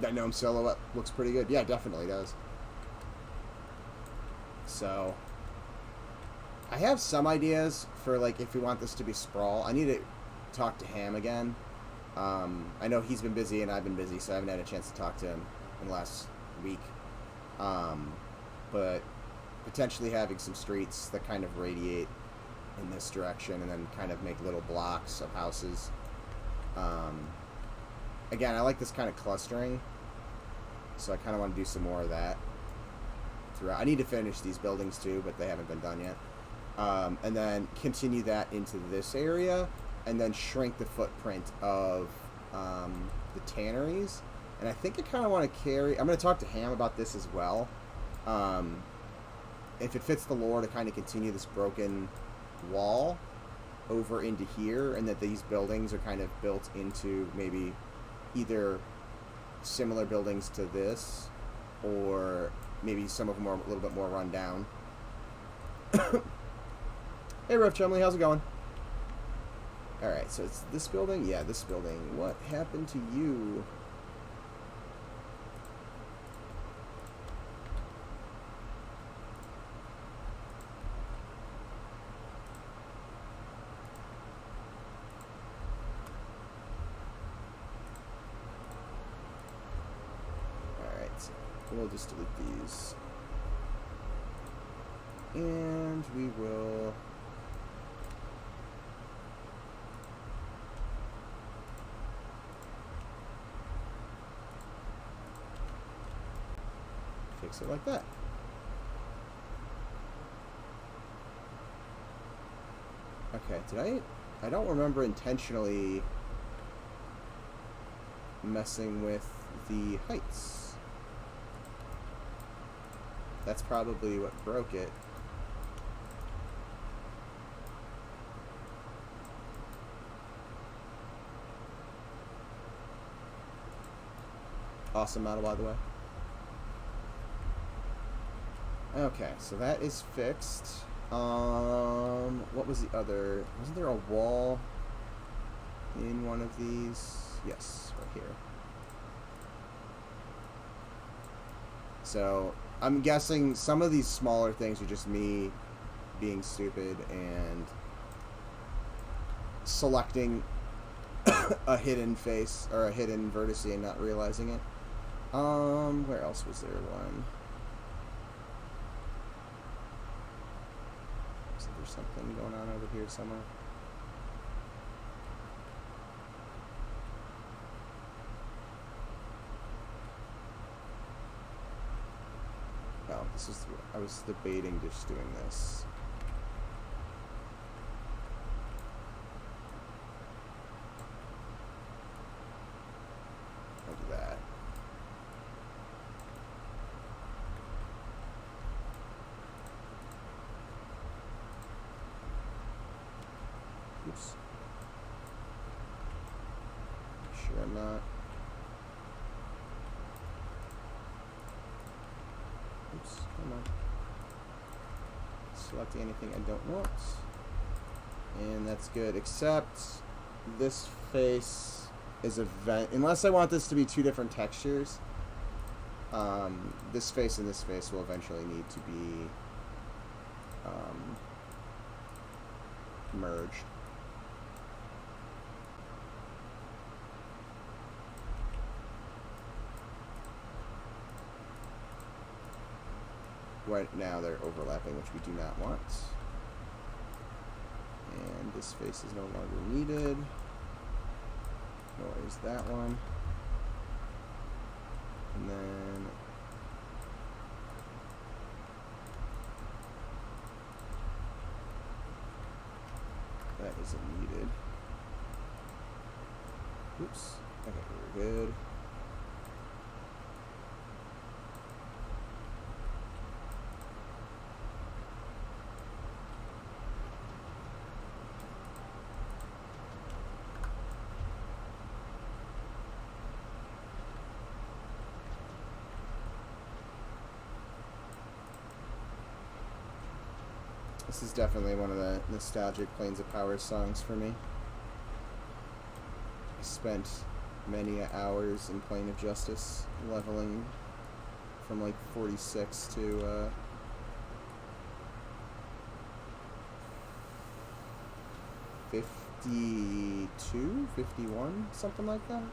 That gnome silhouette looks pretty good. Yeah, it definitely does. So, I have some ideas for, like, if we want this to be sprawl. I need to talk to Ham again. I know he's been busy and I've been busy, so I haven't had a chance to talk to him in the last week. But potentially having some streets that kind of radiate in this direction and then kind of make little blocks of houses. Again, I like this kind of clustering, so I kind of want to do some more of that throughout. I need to finish these buildings too, but they haven't been done yet. And then continue that into this area, and then shrink the footprint of the tanneries. And I think I kind of want to carry... I'm going to talk to Ham about this as well. If it fits the lore to kind of continue this broken wall over into here, and that these buildings are kind of built into maybe either similar buildings to this, or maybe some of them are a little bit more run down. Hey, Riff Chumley, how's it going? Alright, so it's this building? Yeah, this building. What happened to you? Alright, so we'll just delete these. And we will... fix it like that. Okay, did I don't remember intentionally messing with the heights. That's probably what broke it. Awesome model, by the way. Okay, so that is fixed. What was the other? Wasn't there a wall in one of these? Yes, right here. So, I'm guessing some of these smaller things are just me being stupid and selecting a hidden face, or a hidden vertex and not realizing it. Where else was there one? Is there something going on over here somewhere? Oh, this is... I was debating just doing this. sure I'm not. Oops, come on. Select anything I don't want. And that's good, except this face is a vent. Unless I want this to be two different textures, this face and this face will eventually need to be merged. Right now they're overlapping, which we do not want. And this face is no longer needed. Nor is that one. And then that isn't needed. Oops. Okay, we're good. This is definitely one of the nostalgic Plains of Power songs for me. I spent many hours in Plane of Justice, leveling from like 46 to 52, 51, something like that.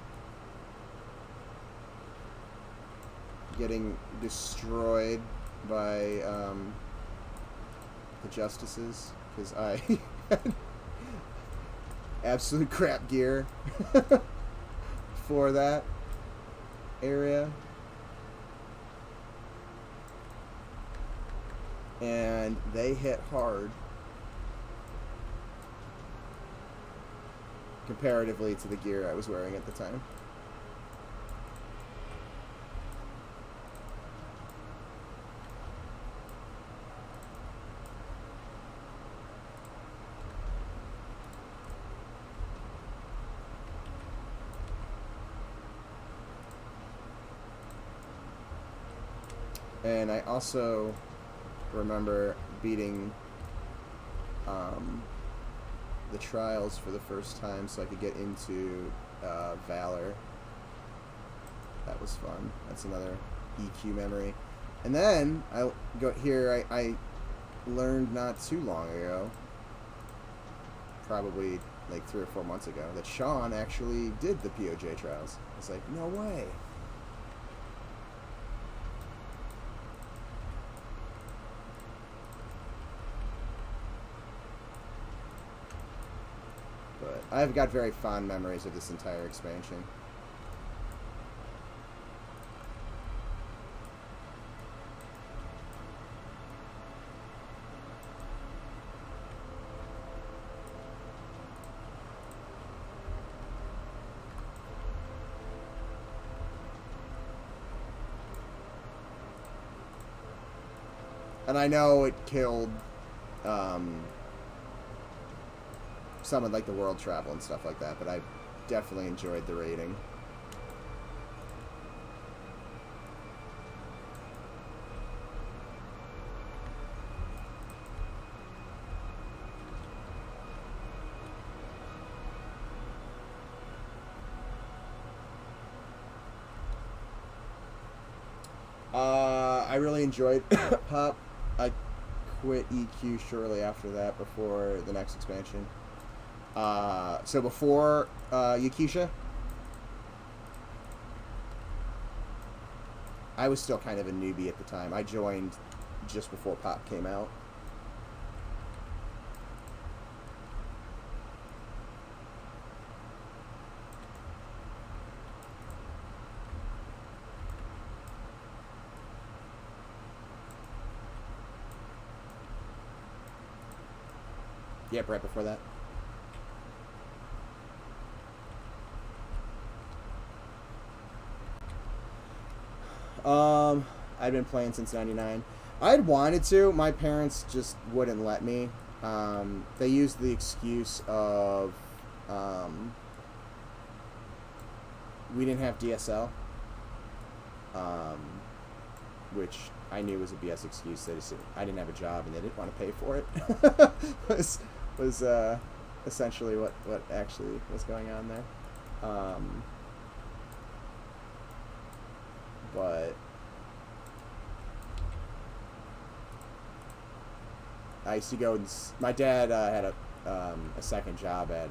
Getting destroyed by the Justices, because I had absolute crap gear for that area. And they hit hard comparatively to the gear I was wearing at the time. And I also remember beating the trials for the first time so I could get into Valor. That was fun. That's another EQ memory. And then I learned not too long ago, probably like 3 or 4 months ago, that Sean actually did the POJ trials. I was like, no way. But I've got very fond memories of this entire expansion. And I know it killed some of like the world travel and stuff like that, but I definitely enjoyed the raiding. I really enjoyed Pop. I quit EQ shortly after that, before the next expansion. So before Yakisha, I was still kind of a newbie at the time. I joined just before Pop came out. Yep, right before that. I'd been playing since '99. I'd wanted to. My parents just wouldn't let me. They used the excuse of we didn't have DSL, which I knew was a BS excuse. They just, I didn't have a job and they didn't want to pay for it. was essentially what actually was going on there. But I used to go and my dad had a second job at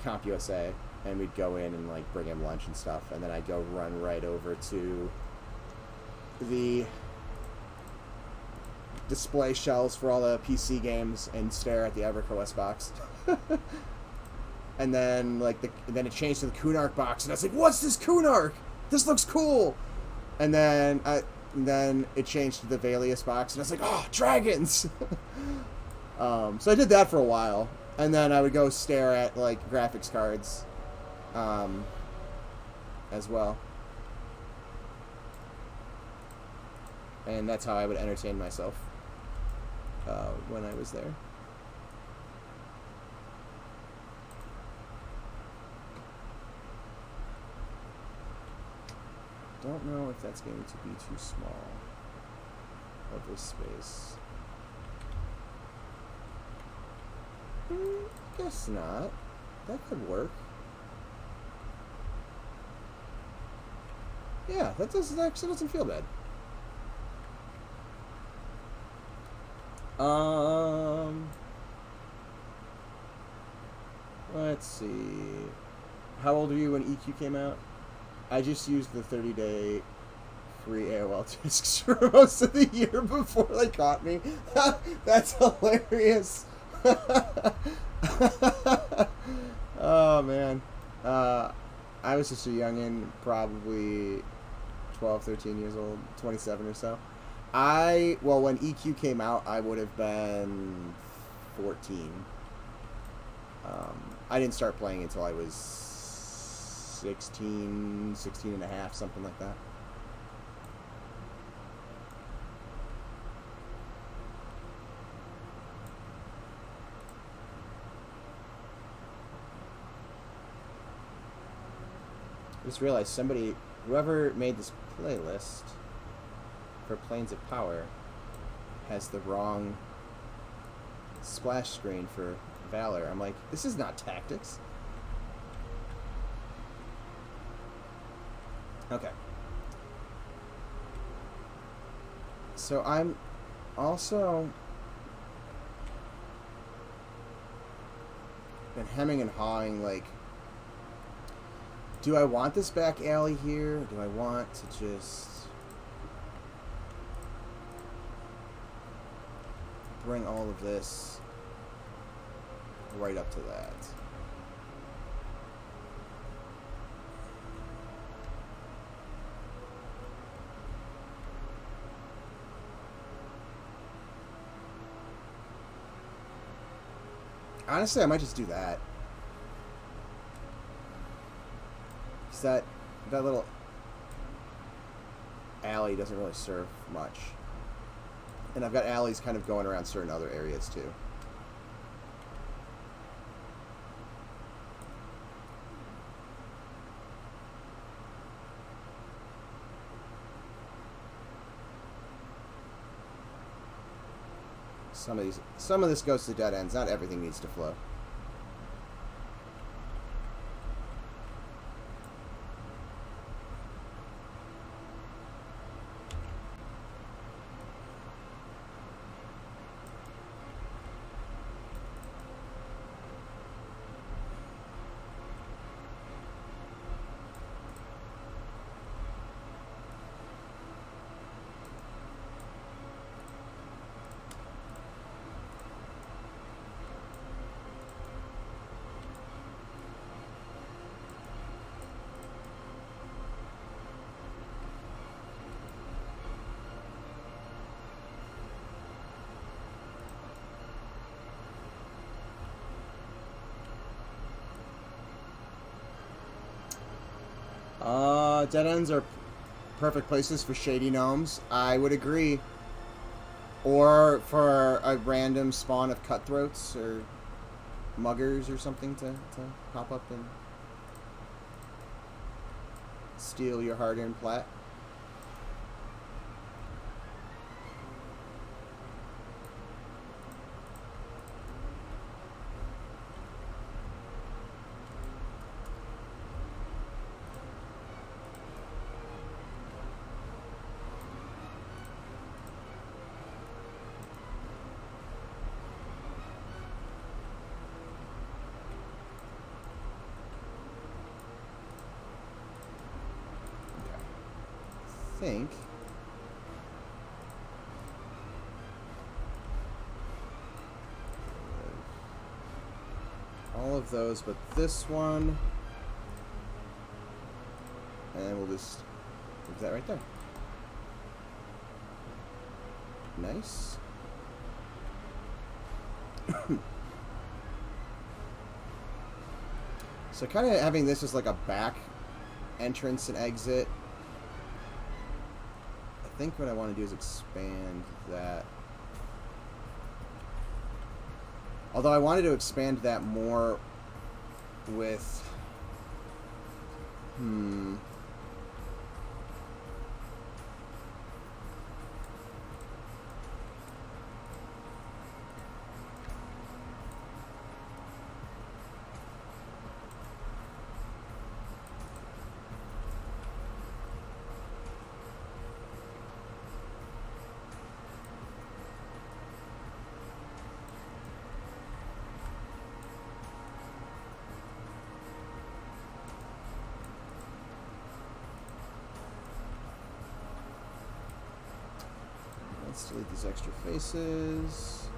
CompUSA, and we'd go in and like bring him lunch and stuff, and then I'd go run right over to the display shelves for all the PC games and stare at the EverQuest box. And then then it changed to the Kunark box, and I was like, "What's this Kunark? This looks cool." And then it changed to the Valius box, and I was like, "Oh, dragons!" So I did that for a while, and then I would go stare at like graphics cards, as well. And that's how I would entertain myself when I was there. Don't know if that's going to be too small of this space. Guess not. That could work. Yeah, that actually doesn't feel bad. Let's see. How old are you when EQ came out? I just used the 30-day free AOL discs for most of the year before they caught me. That's hilarious. Oh, man. I was just a youngin', probably 12, 13 years old, 27 or so. Well, when EQ came out, I would have been 14. I didn't start playing until I was 16 and a half, something like that. I just realized whoever made this playlist for Planes of Power has the wrong splash screen for Valor. I'm like, this is not Tactics. Okay. So I'm also been hemming and hawing, like, do I want this back alley here? Do I want to just bring all of this right up to that? Honestly, I might just do that. Because that little alley doesn't really serve much. And I've got alleys kind of going around certain other areas too. Some of this goes to dead ends. Not everything needs to flow. Dead ends are perfect places for shady gnomes. I would agree. Or for a random spawn of cutthroats or muggers or something to pop up and steal your hard-earned plat. Think all of those but this one, and we'll just leave that right there. Nice. So kind of having this as like a back entrance and exit. I think what I want to do is expand that. Although I wanted to expand that more with... Let's delete these extra faces.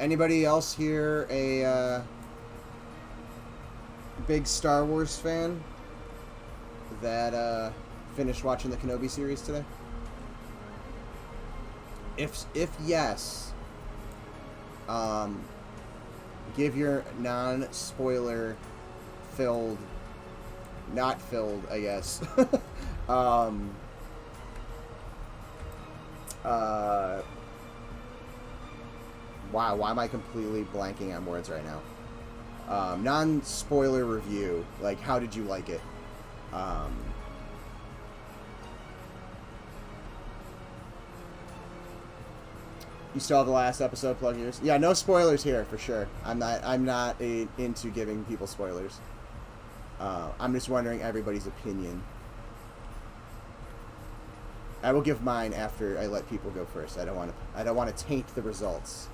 Anybody else here a big Star Wars fan that finished watching the Kenobi series today? If yes, give your non-spoiler filled, not filled, I guess. Wow, why am I completely blanking on words right now? Non-spoiler review. Like, how did you like it? You still have the last episode, plug yours. Yeah, no spoilers here for sure. I'm not into giving people spoilers. I'm just wondering everybody's opinion. I will give mine after I let people go first. I don't want to taint the results.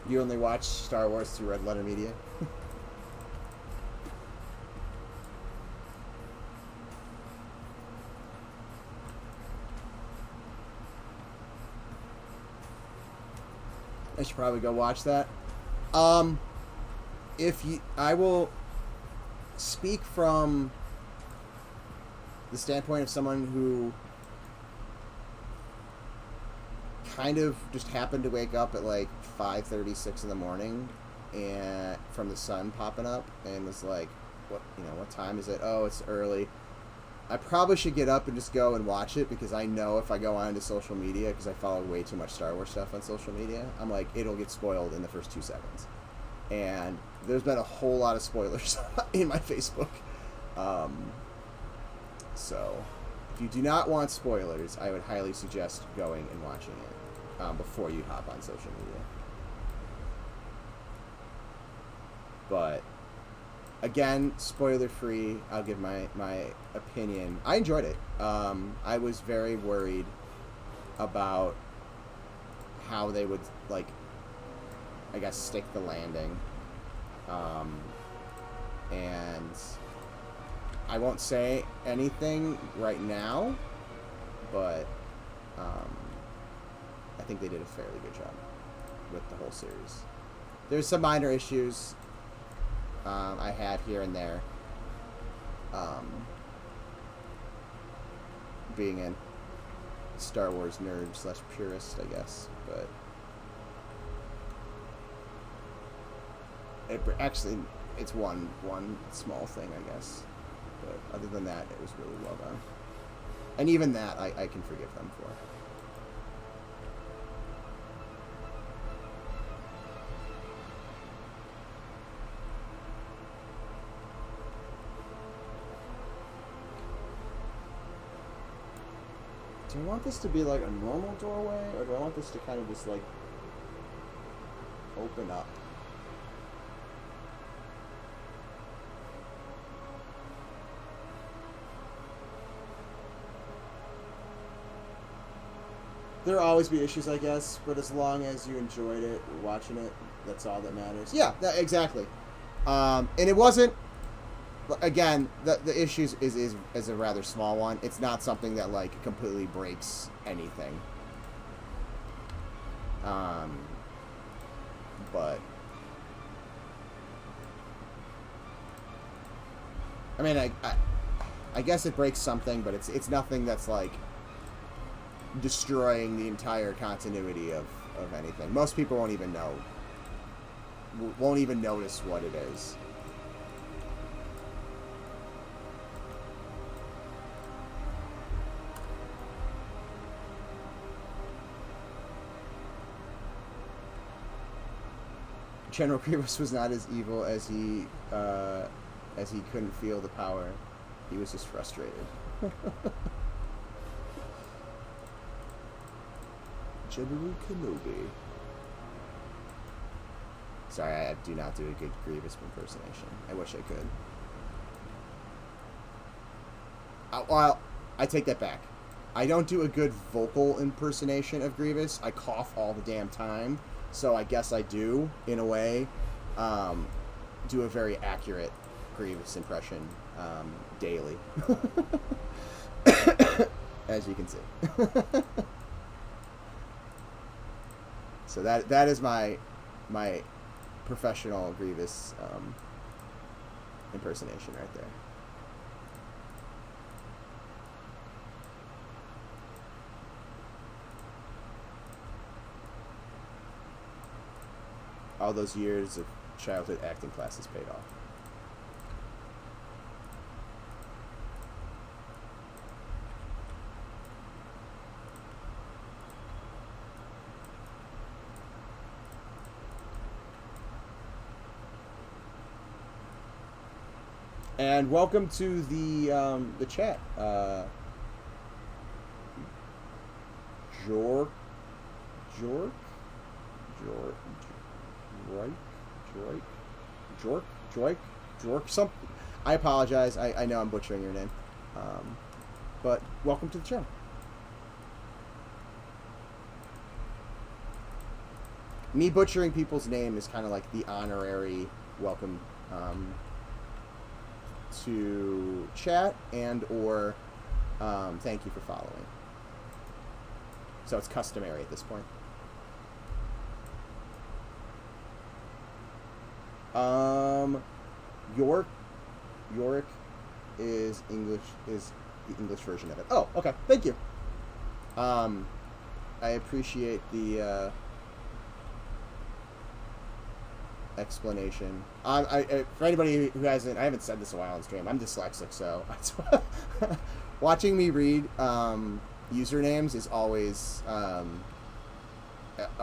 You only watch Star Wars through Red Letter Media? I should probably go watch that. I will speak from the standpoint of someone who kind of just happened to wake up at like 5:36 in the morning and from the sun popping up and was like, what time is it? Oh, it's early. I probably should get up and just go and watch it, because I know if I go on to social media, because I follow way too much Star Wars stuff on social media, I'm like, it'll get spoiled in the first 2 seconds. And there's been a whole lot of spoilers in my Facebook. So if you do not want spoilers, I would highly suggest going and watching it before you hop on social media. But again, spoiler free, I'll give my opinion. I enjoyed it. I was very worried about how they would, like, I guess, stick the landing. And I won't say anything right now, but I think they did a fairly good job with the whole series. There's some minor issues I had here and there. Being a Star Wars nerd / purist, I guess, but actually it's one small thing, I guess. But other than that, it was really well done, and even that I can forgive them for. Do I want this to be like a normal doorway, or do I want this to kind of just like open up? There'll always be issues, I guess, but as long as you enjoyed it, watching it, that's all that matters. Yeah, exactly. And it wasn't. Again, the issues is a rather small one. It's not something that like completely breaks anything. But I mean, I guess it breaks something, but it's nothing that's like destroying the entire continuity of anything. Most people won't even notice what it is. General Grievous was not as evil as he couldn't feel the power. He was just frustrated. General Kenobi. Sorry, I do not do a good Grievous impersonation. I wish I could. Well, I take that back. I don't do a good vocal impersonation of Grievous. I cough all the damn time. So I guess I do, in a way, do a very accurate Grievous impression daily. As you can see. So that is my professional Grievous impersonation right there. All those years of childhood acting classes paid off. And welcome to the chat. Jork, something. I apologize. I know I'm butchering your name. But welcome to the channel. Me butchering people's name is kind of like the honorary welcome to chat and or thank you for following. So it's customary at this point. Yorick is English, is the English version of it. Oh, okay. Thank you. I appreciate the explanation. For anybody who hasn't, I haven't said this a while on stream. I'm dyslexic, so watching me read usernames is always a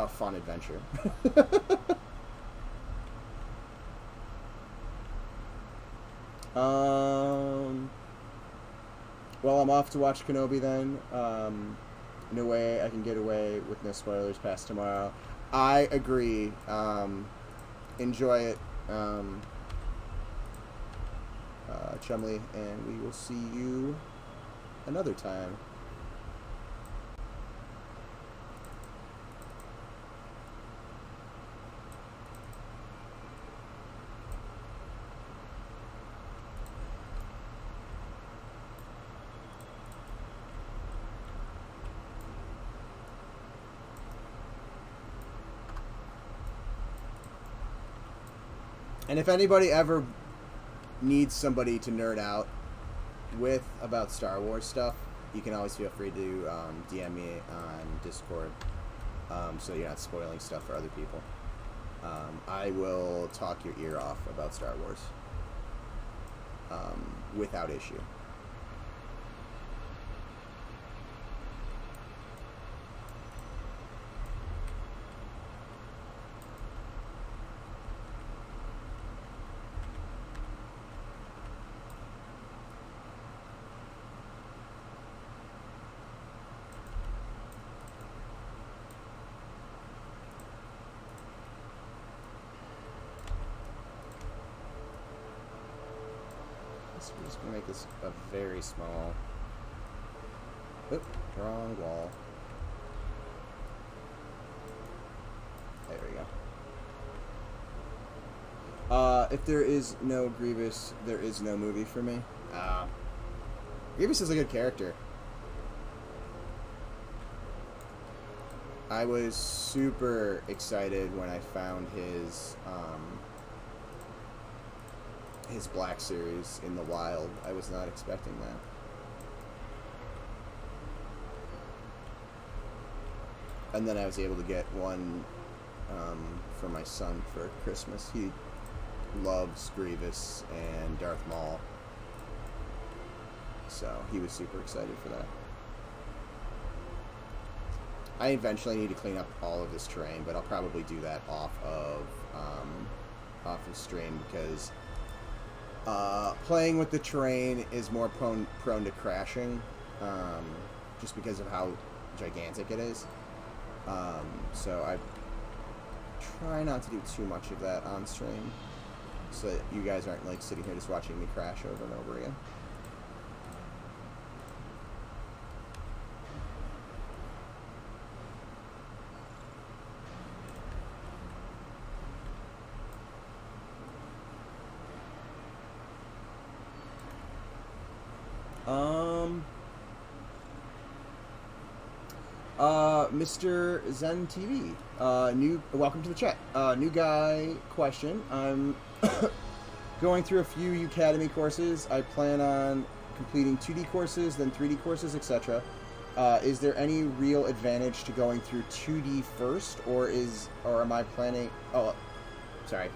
fun adventure. Well, I'm off to watch Kenobi then. No way I can get away with no spoilers past tomorrow. I agree. Enjoy it, Chumley, and we will see you another time. And if anybody ever needs somebody to nerd out with about Star Wars stuff, you can always feel free to DM me on Discord, so you're not spoiling stuff for other people. I will talk your ear off about Star Wars without issue. We're just going to make this a very small... Oop, wrong wall. There we go. If there is no Grievous, there is no movie for me. Grievous is a good character. I was super excited when I found his Black Series in the wild. I was not expecting that. And then I was able to get one for my son for Christmas. He loves Grievous and Darth Maul, so he was super excited for that. I eventually need to clean up all of this terrain, but I'll probably do that off of stream, because playing with the terrain is more prone to crashing, just because of how gigantic it is. So I try not to do too much of that on stream, so that you guys aren't like sitting here just watching me crash over and over again. Mr. Zen TV, welcome to the chat. New guy question. I'm going through a few Academy courses. I plan on completing 2D courses, then 3D courses, etc. Is there any real advantage to going through 2D first, or am I planning? Oh, sorry.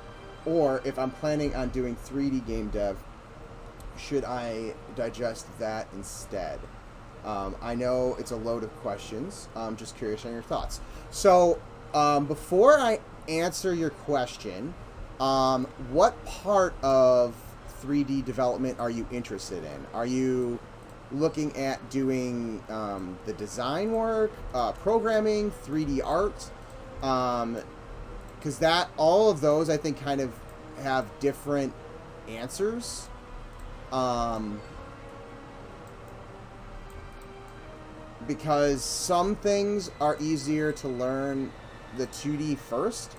Or if I'm planning on doing 3D game dev, should I digest that instead? I know it's a load of questions. I'm just curious on your thoughts. So, before I answer your question, what part of 3D development are you interested in? Are you looking at doing the design work, programming, 3D art? Because all of those, I think, kind of have different answers. Because some things are easier to learn the 2D first,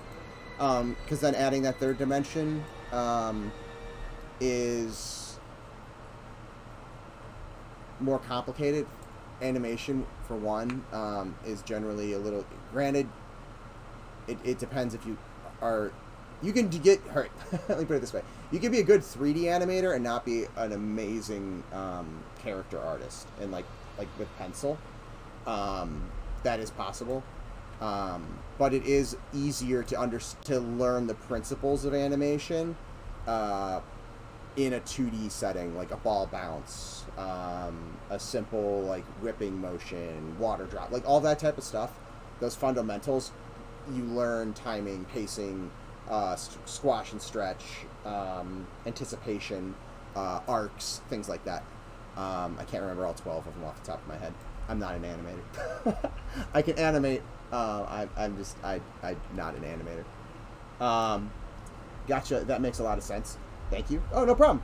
because then adding that third dimension is more complicated. Animation, for one, is generally a little... Granted, it depends if you are... You can get... All right, let me put it this way. You can be a good 3D animator and not be an amazing character artist, and like with pencil. That is possible, but it is easier to learn the principles of animation in a 2D setting, like a ball bounce, a simple like whipping motion, water drop, like all that type of stuff. Those fundamentals, you learn timing, pacing, squash and stretch, anticipation, arcs, things like that. I can't remember all 12 of them off the top of my head. I'm not an animator. I can animate. I'm not an animator. Gotcha. That makes a lot of sense. Thank you. Oh, no problem.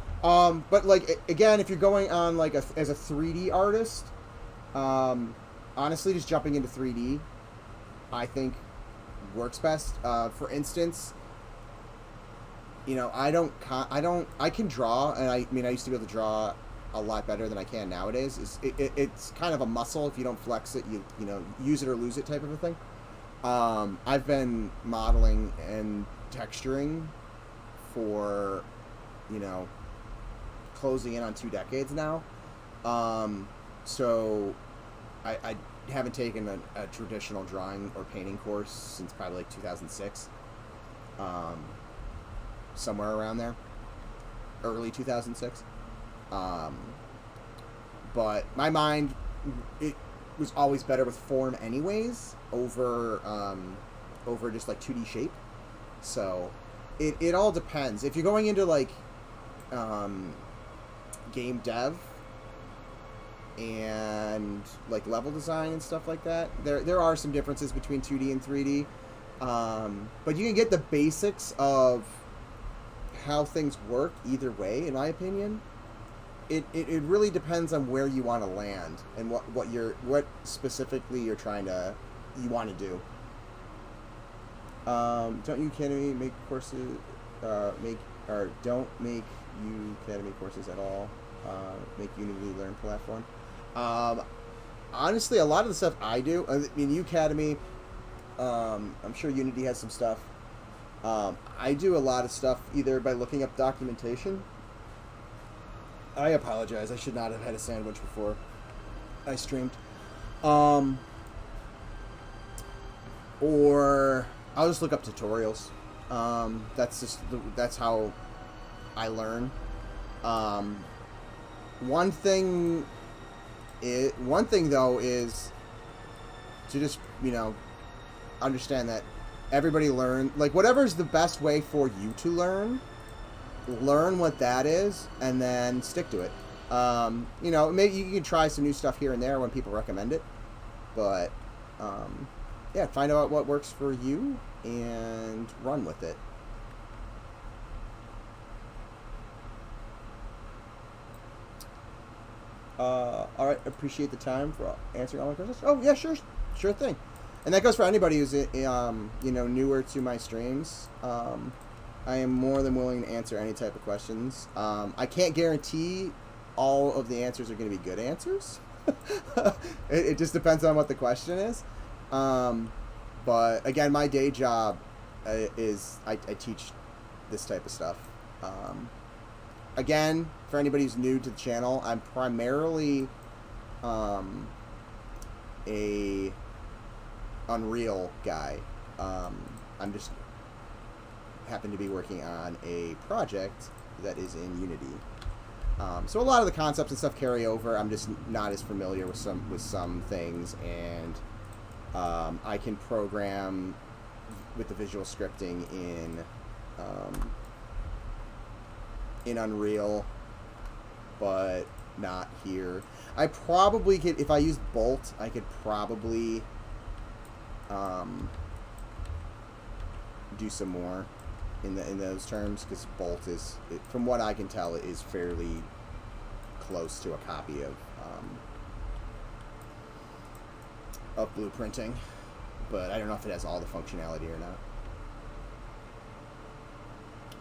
But like again, if you're going on like as a 3D artist, honestly, just jumping into 3D, I think works best. For instance, you know, I can draw, and I mean, I used to be able to draw a lot better than I can nowadays. It's kind of a muscle. If you don't flex it, you know, use it or lose it type of a thing. I've been modeling and texturing for, you know, closing in on 2 decades now. So I haven't taken a traditional drawing or painting course since probably like 2006. Somewhere around there. Early 2006. But my mind, it was always better with form anyways over just like 2D shape. So it all depends. If you're going into like game dev and like level design and stuff like that, there are some differences between 2D and 3D. But you can get the basics of how things work either way, in my opinion. It really depends on where you want to land and what specifically you want to do. Don't you Academy make courses don't make you Academy courses at all? Make Unity learn platform. Honestly, a lot of the stuff I do, I mean, U Academy. I'm sure Unity has some stuff. I do a lot of stuff either by looking up documentation. I apologize. I should not have had a sandwich before I streamed. Or I'll just look up tutorials. That's how I learn. One thing though is to just, you know, understand that everybody like whatever's the best way for you to learn what that is, and then stick to it. You know, maybe you can try some new stuff here and there when people recommend it, but yeah, find out what works for you and run with it. All right, appreciate the time for answering all my questions. Oh yeah, sure thing. And that goes for anybody who's you know, newer to my streams. I am more than willing to answer any type of questions. I can't guarantee all of the answers are going to be good answers. It just depends on what the question is. But again, my day job is I teach this type of stuff. Again, for anybody who's new to the channel, I'm primarily a Unreal guy. I'm just happen to be working on a project that is in Unity. So a lot of the concepts and stuff carry over. I'm just not as familiar with some things, and I can program with the visual scripting in Unreal, but not here. I probably could, if I used Bolt, I could probably do some more in those terms, because Bolt is, from what I can tell, it is fairly close to a copy of blueprinting, but I don't know if it has all the functionality or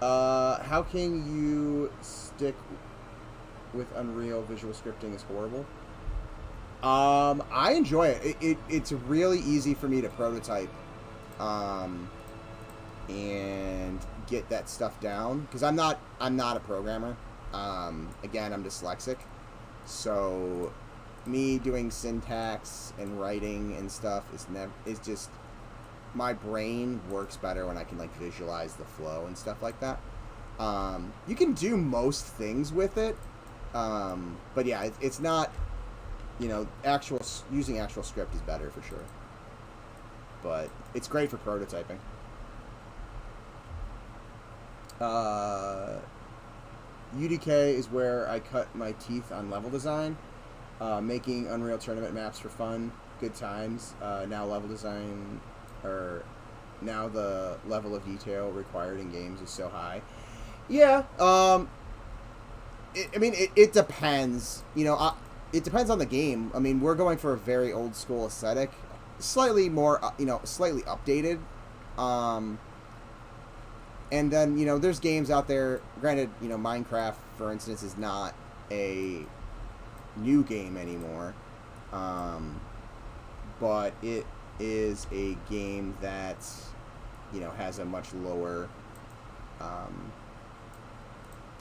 not. How can you stick with Unreal? Visual scripting is horrible. I enjoy it. It's really easy for me to prototype and get that stuff down, because I'm not a programmer. Again, I'm dyslexic, so me doing syntax and writing and stuff is just, my brain works better when I can like visualize the flow and stuff like that. You can do most things with it, but yeah, it's not, you know, using actual script is better for sure, but it's great for prototyping. UDK is where I cut my teeth on level design, making Unreal Tournament maps for fun, good times. Now the level of detail required in games is so high. Yeah, it depends. You know, it depends on the game. I mean, we're going for a very old school aesthetic, slightly more, slightly updated. And then, you know, there's games out there, granted, you know, Minecraft, for instance, is not a new game anymore, but it is a game that, you know, has a much lower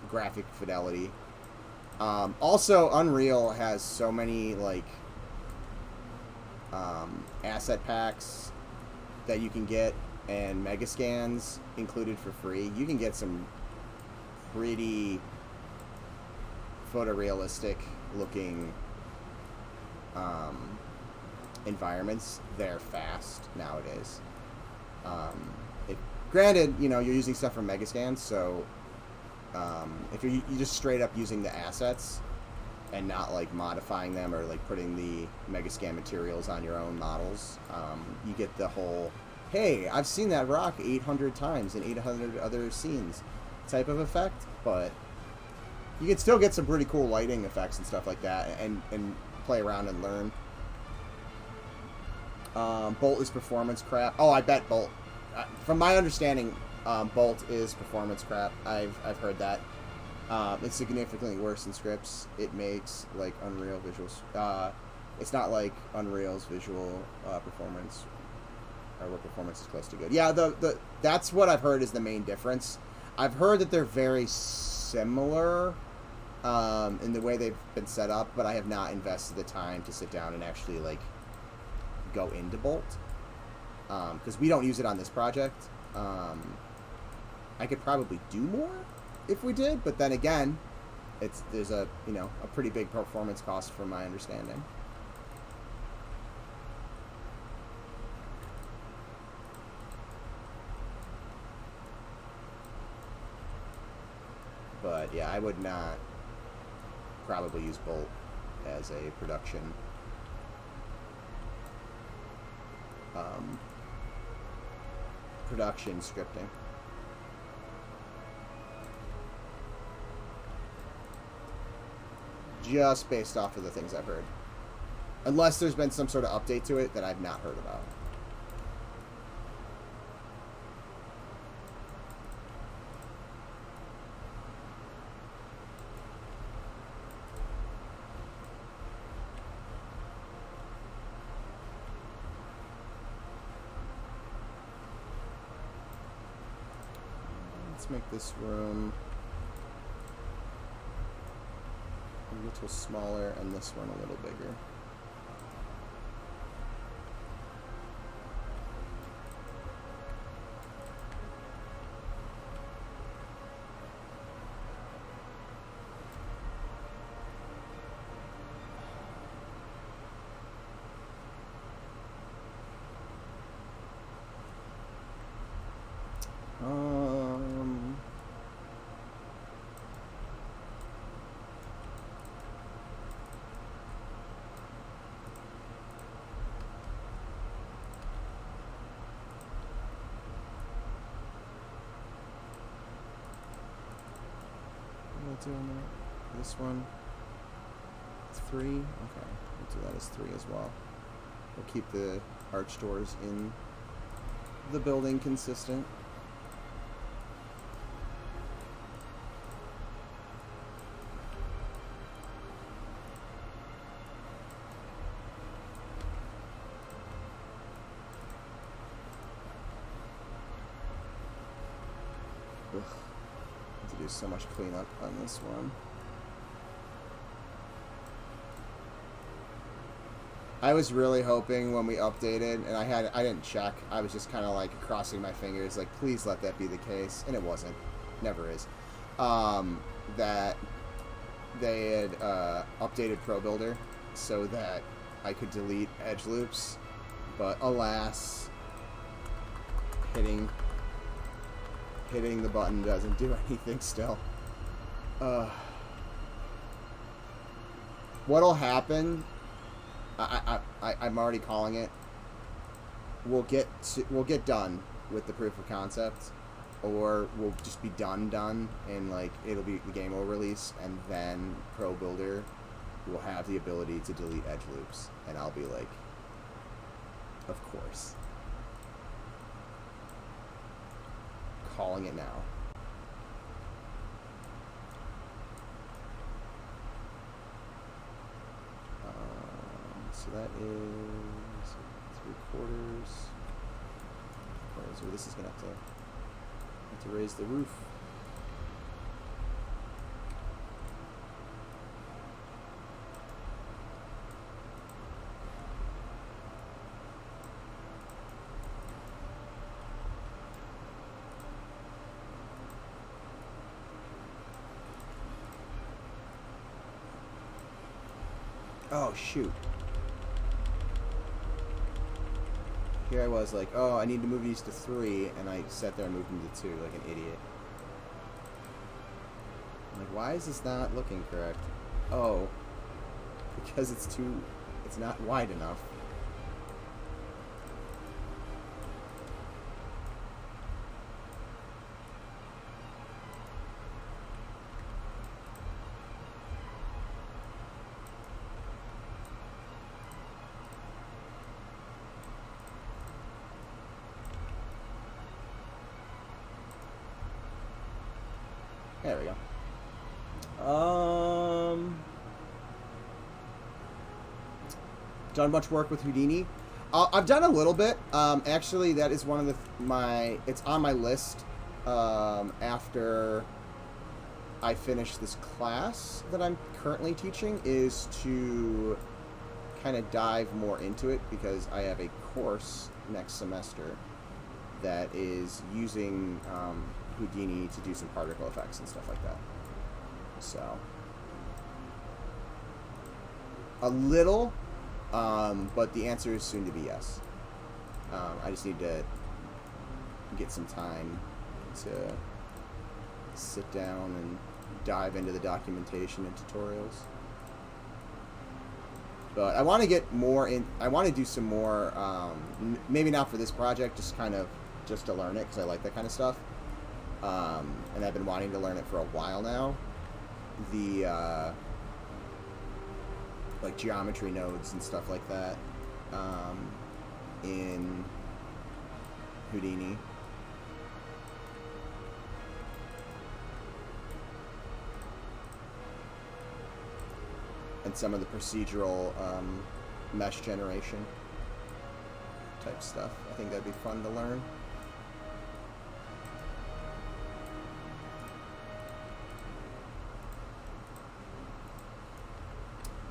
graphic fidelity. Also, Unreal has so many like asset packs that you can get and mega scans included for free. You can get some pretty photorealistic looking environments. They're fast nowadays. Granted, you know, you're using stuff from mega scans, so if you're just straight up using the assets and not like modifying them or like putting the mega scan materials on your own models, you get the whole, hey, I've seen that rock 800 times in 800 other scenes type of effect. But you can still get some pretty cool lighting effects and stuff like that, and play around and learn. Bolt is performance crap. Oh, I bet Bolt. From my understanding, Bolt is performance crap. I've heard that. It's significantly worse than scripts. It makes like Unreal visuals. It's not like Unreal's visual performance, or where performance is close to good. Yeah, that's what I've heard is the main difference. I've heard that they're very similar in the way they've been set up, but I have not invested the time to sit down and actually like go into Bolt, because we don't use it on this project. I could probably do more if we did, but then again, there's a pretty big performance cost from my understanding. But yeah, I would not probably use Bolt as a production scripting. Just based off of the things I've heard. Unless there's been some sort of update to it that I've not heard about. Let's make this room a little smaller and this one a little bigger. Doing that. This one, 3. Okay, we'll do that as 3 as well. We'll keep the arch doors in the building consistent. Ugh. To do so much cleanup on this one. I was really hoping when we updated, and I didn't check, I was just kind of like crossing my fingers, like please let that be the case, and it wasn't. Never is. That they had updated Pro Builder so that I could delete edge loops, but alas, hitting the button doesn't do anything still. What'll happen, I'm already calling it, we'll get done with the proof of concept, or we'll just be done, and like it'll be the game will release, and then Pro Builder will have the ability to delete edge loops, and I'll be like, of course. Calling it now. So that is 3/4. So this is gonna have to raise the roof. Oh, shoot. Here I was like, oh, I need to move these to 3, and I sat there and moved them to 2 like an idiot. I'm like, why is this not looking correct? Oh, because it's not wide enough. There we go. Done much work with Houdini. I've done a little bit. Actually, that is one of it's on my list after I finish this class that I'm currently teaching, is to kind of dive more into it, because I have a course next semester that is using Houdini to do some particle effects and stuff like that. So a little, but the answer is soon to be yes. I just need to get some time to sit down and dive into the documentation and tutorials. But I want to get more in. I want to do some more. Maybe not for this project, just to learn it, because I like that kind of stuff. And I've been wanting to learn it for a while now. The like geometry nodes and stuff like that in Houdini. And some of the procedural mesh generation type stuff. I think that'd be fun to learn.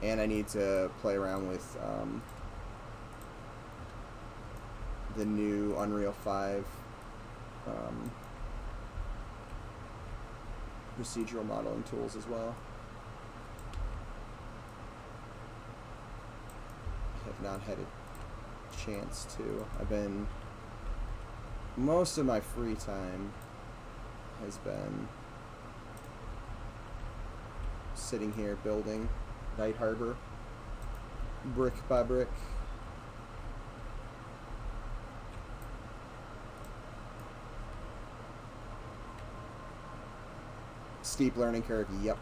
And I need to play around with the new Unreal 5 procedural modeling tools as well. Have not had a chance to. Most of my free time has been sitting here building Night Harbor, brick by brick. Steep learning curve, yep.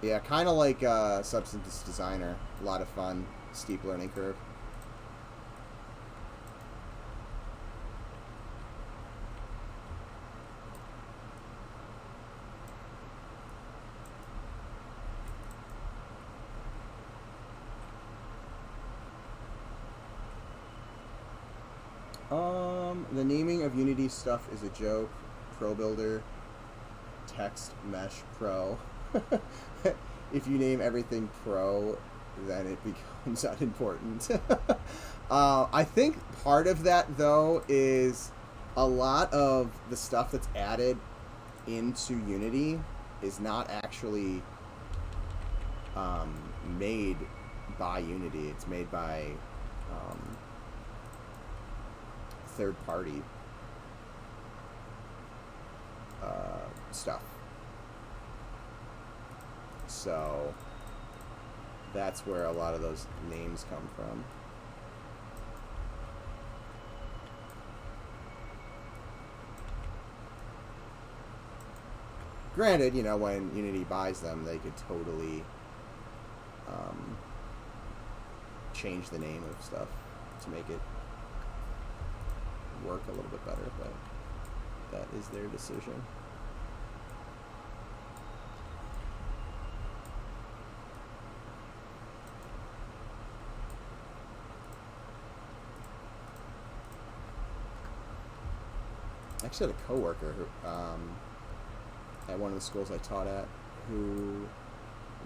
Yeah, kind of like Substance Designer. A lot of fun, steep learning curve. The naming of Unity stuff is a joke. Pro Builder, Text Mesh Pro. If you name everything Pro, then it becomes unimportant. I think part of that, though, is a lot of the stuff that's added into Unity is not actually made by Unity. It's made by third-party stuff. So that's where a lot of those names come from. Granted, you know, when Unity buys them, they could totally change the name of stuff to make it work a little bit better, but that is their decision. I actually had a coworker who, at one of the schools I taught at, who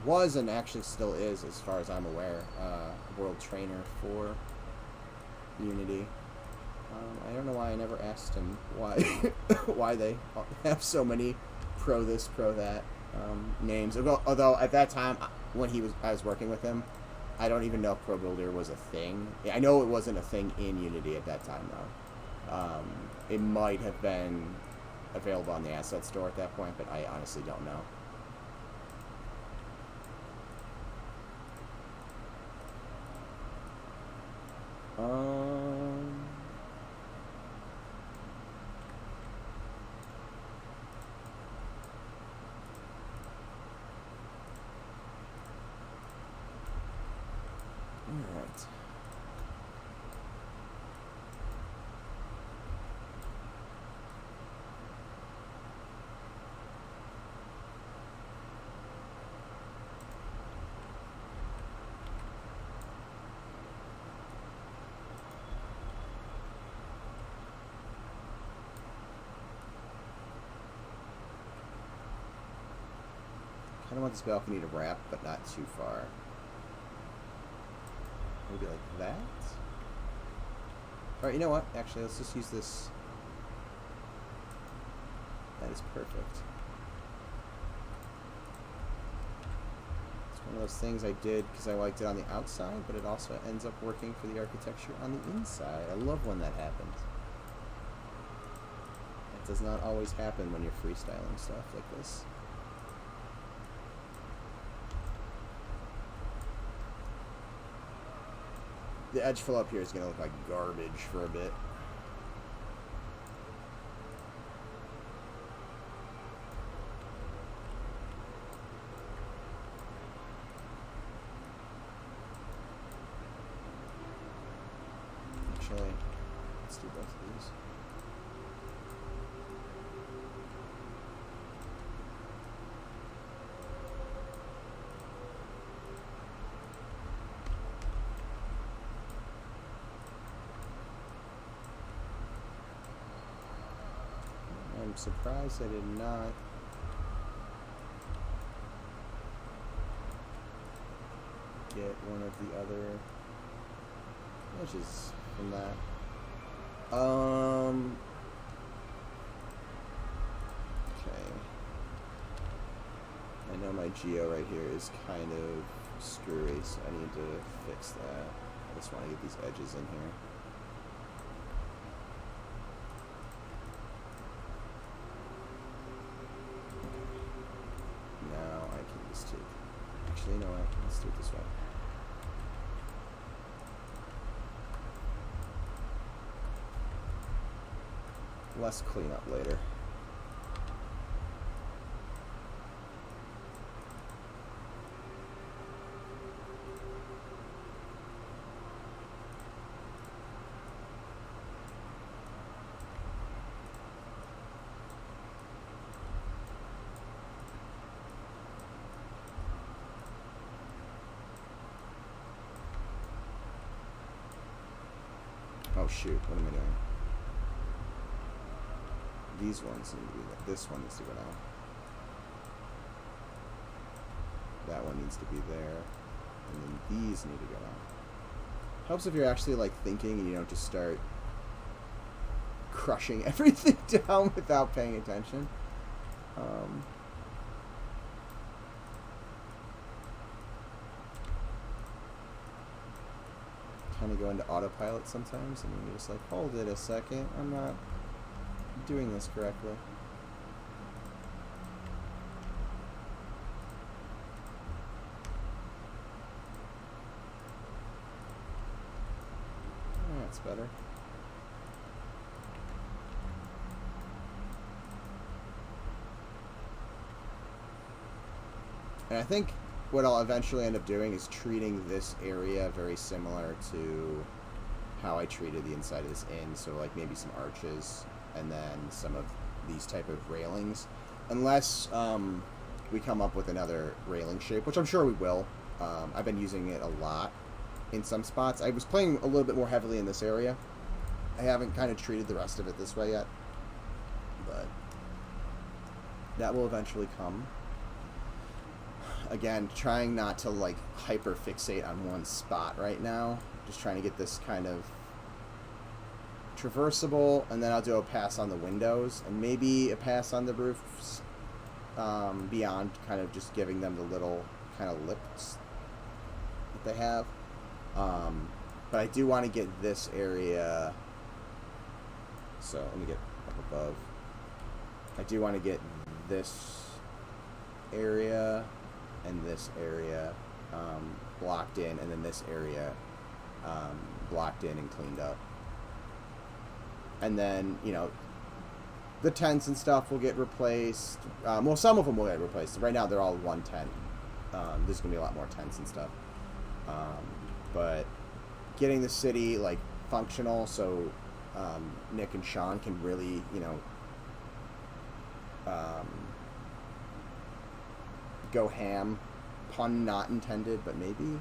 was and actually still is, as far as I'm aware, a world trainer for Unity. I don't know why I never asked him why why they have so many pro this, pro that. names. Although at that time, when I was working with him, I don't even know if Pro Builder was a thing. I know it wasn't a thing in Unity at that time, though. It might have been available on the asset store at that point, but I honestly don't know. Alright. I kind of want this balcony to wrap, but not too far. Maybe like that? Alright, you know what? Actually, let's just use this. That is perfect. It's one of those things I did because I liked it on the outside, but it also ends up working for the architecture on the inside. I love when that happens. It does not always happen when you're freestyling stuff like this. The edge fill up here is going to look like garbage for a bit. Actually, let's do both of these. I'm surprised I did not get one of the other edges from that. Okay. I know my geo right here is kind of screwy, so I need to fix that. I just want to get these edges in here. Actually, you know what? Let's do it this way. Less cleanup later. Oh shoot, what am I doing? These ones need to be there. This one needs to go down. That one needs to be there. And then these need to go down. Helps if you're actually like thinking and you don't just start crushing everything down without paying attention. Kind of go into autopilot sometimes, and you're just like, hold it a second, I'm not doing this correctly. That's better. And I think what I'll eventually end up doing is treating this area very similar to how I treated the inside of this inn. So like maybe some arches and then some of these type of railings. Unless we come up with another railing shape, which I'm sure we will. I've been using it a lot in some spots. I was playing a little bit more heavily in this area. I haven't kind of treated the rest of it this way yet. But that will eventually come. Again, trying not to like hyper fixate on one spot right now. Just trying to get this kind of traversable, and then I'll do a pass on the windows and maybe a pass on the roofs beyond kind of just giving them the little kind of lips that they have. But I do want to get this area. So let me get up above. I do want to get this area and this area blocked in, and then this area blocked in and cleaned up. And then, you know, the tents and stuff will get replaced. Well, some of them will get replaced. Right now, they're all one tent. There's going to be a lot more tents and stuff. But getting the city, like, functional so Nick and Sean can really, you know, go ham. Pun not intended, but maybe.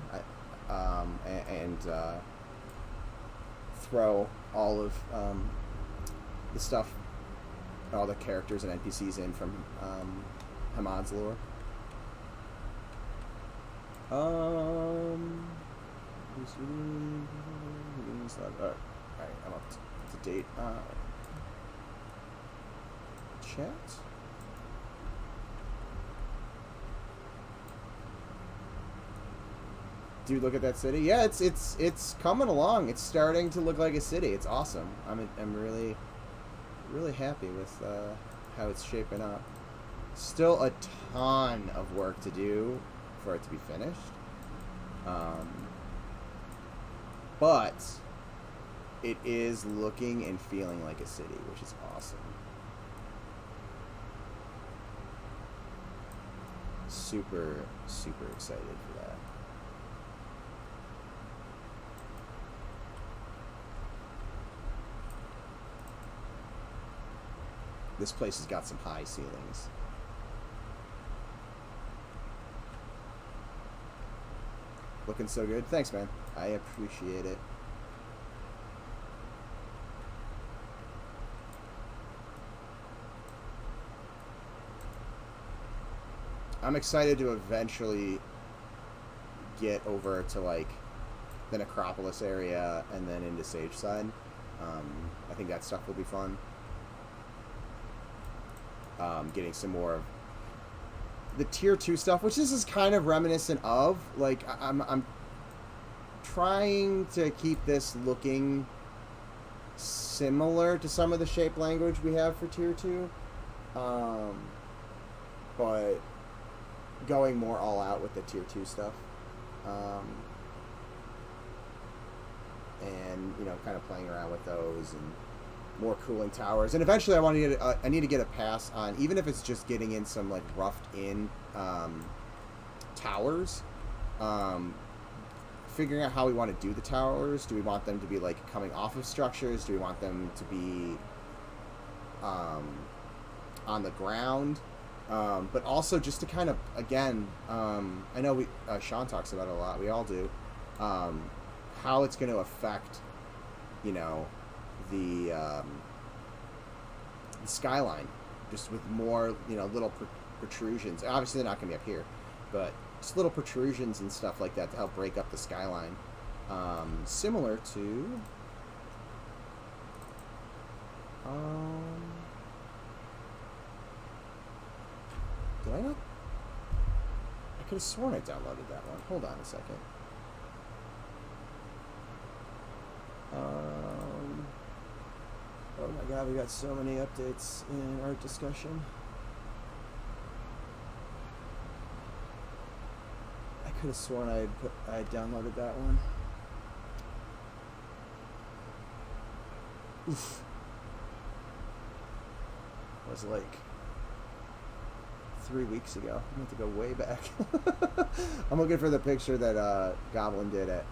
And throw all of the stuff, all the characters and NPCs in from Hamad's lore. Alright, I'm up to date. Chat. Dude, look at that city. Yeah, it's coming along. It's starting to look like a city. It's awesome. I'm really happy with how it's shaping up. Still a ton of work to do for it to be finished. But it is looking and feeling like a city, which is awesome. Super, super excited for that. This place has got some high ceilings. Looking so good. Thanks, man. I appreciate it. I'm excited to eventually get over to, like, the Necropolis area and then into Sageside. I think that stuff will be fun. Getting some more of the tier 2 stuff, which this is kind of reminiscent of. Like, I'm trying to keep this looking similar to some of the shape language we have for tier 2, but going more all out with the tier 2 stuff, and, you know, kind of playing around with those and more cooling towers. And eventually I want to get I need to get a pass on, even if it's just getting in some, like, roughed in towers, figuring out how we want to do the towers. Do we want them to be, like, coming off of structures? Do we want them to be on the ground? But also just to kind of, again, I know Sean talks about it a lot, we all do, how it's going to affect, you know, the skyline, just with more, you know, little protrusions. Obviously they're not going to be up here, but just little protrusions and stuff like that to help break up the skyline, similar to did I not? I could have sworn I downloaded that one. Hold on a second. Oh my god, we got so many updates in art discussion. I could have sworn I downloaded that one. Oof. It was like 3 weeks ago. I have to go way back. I'm looking for the picture that Goblin did at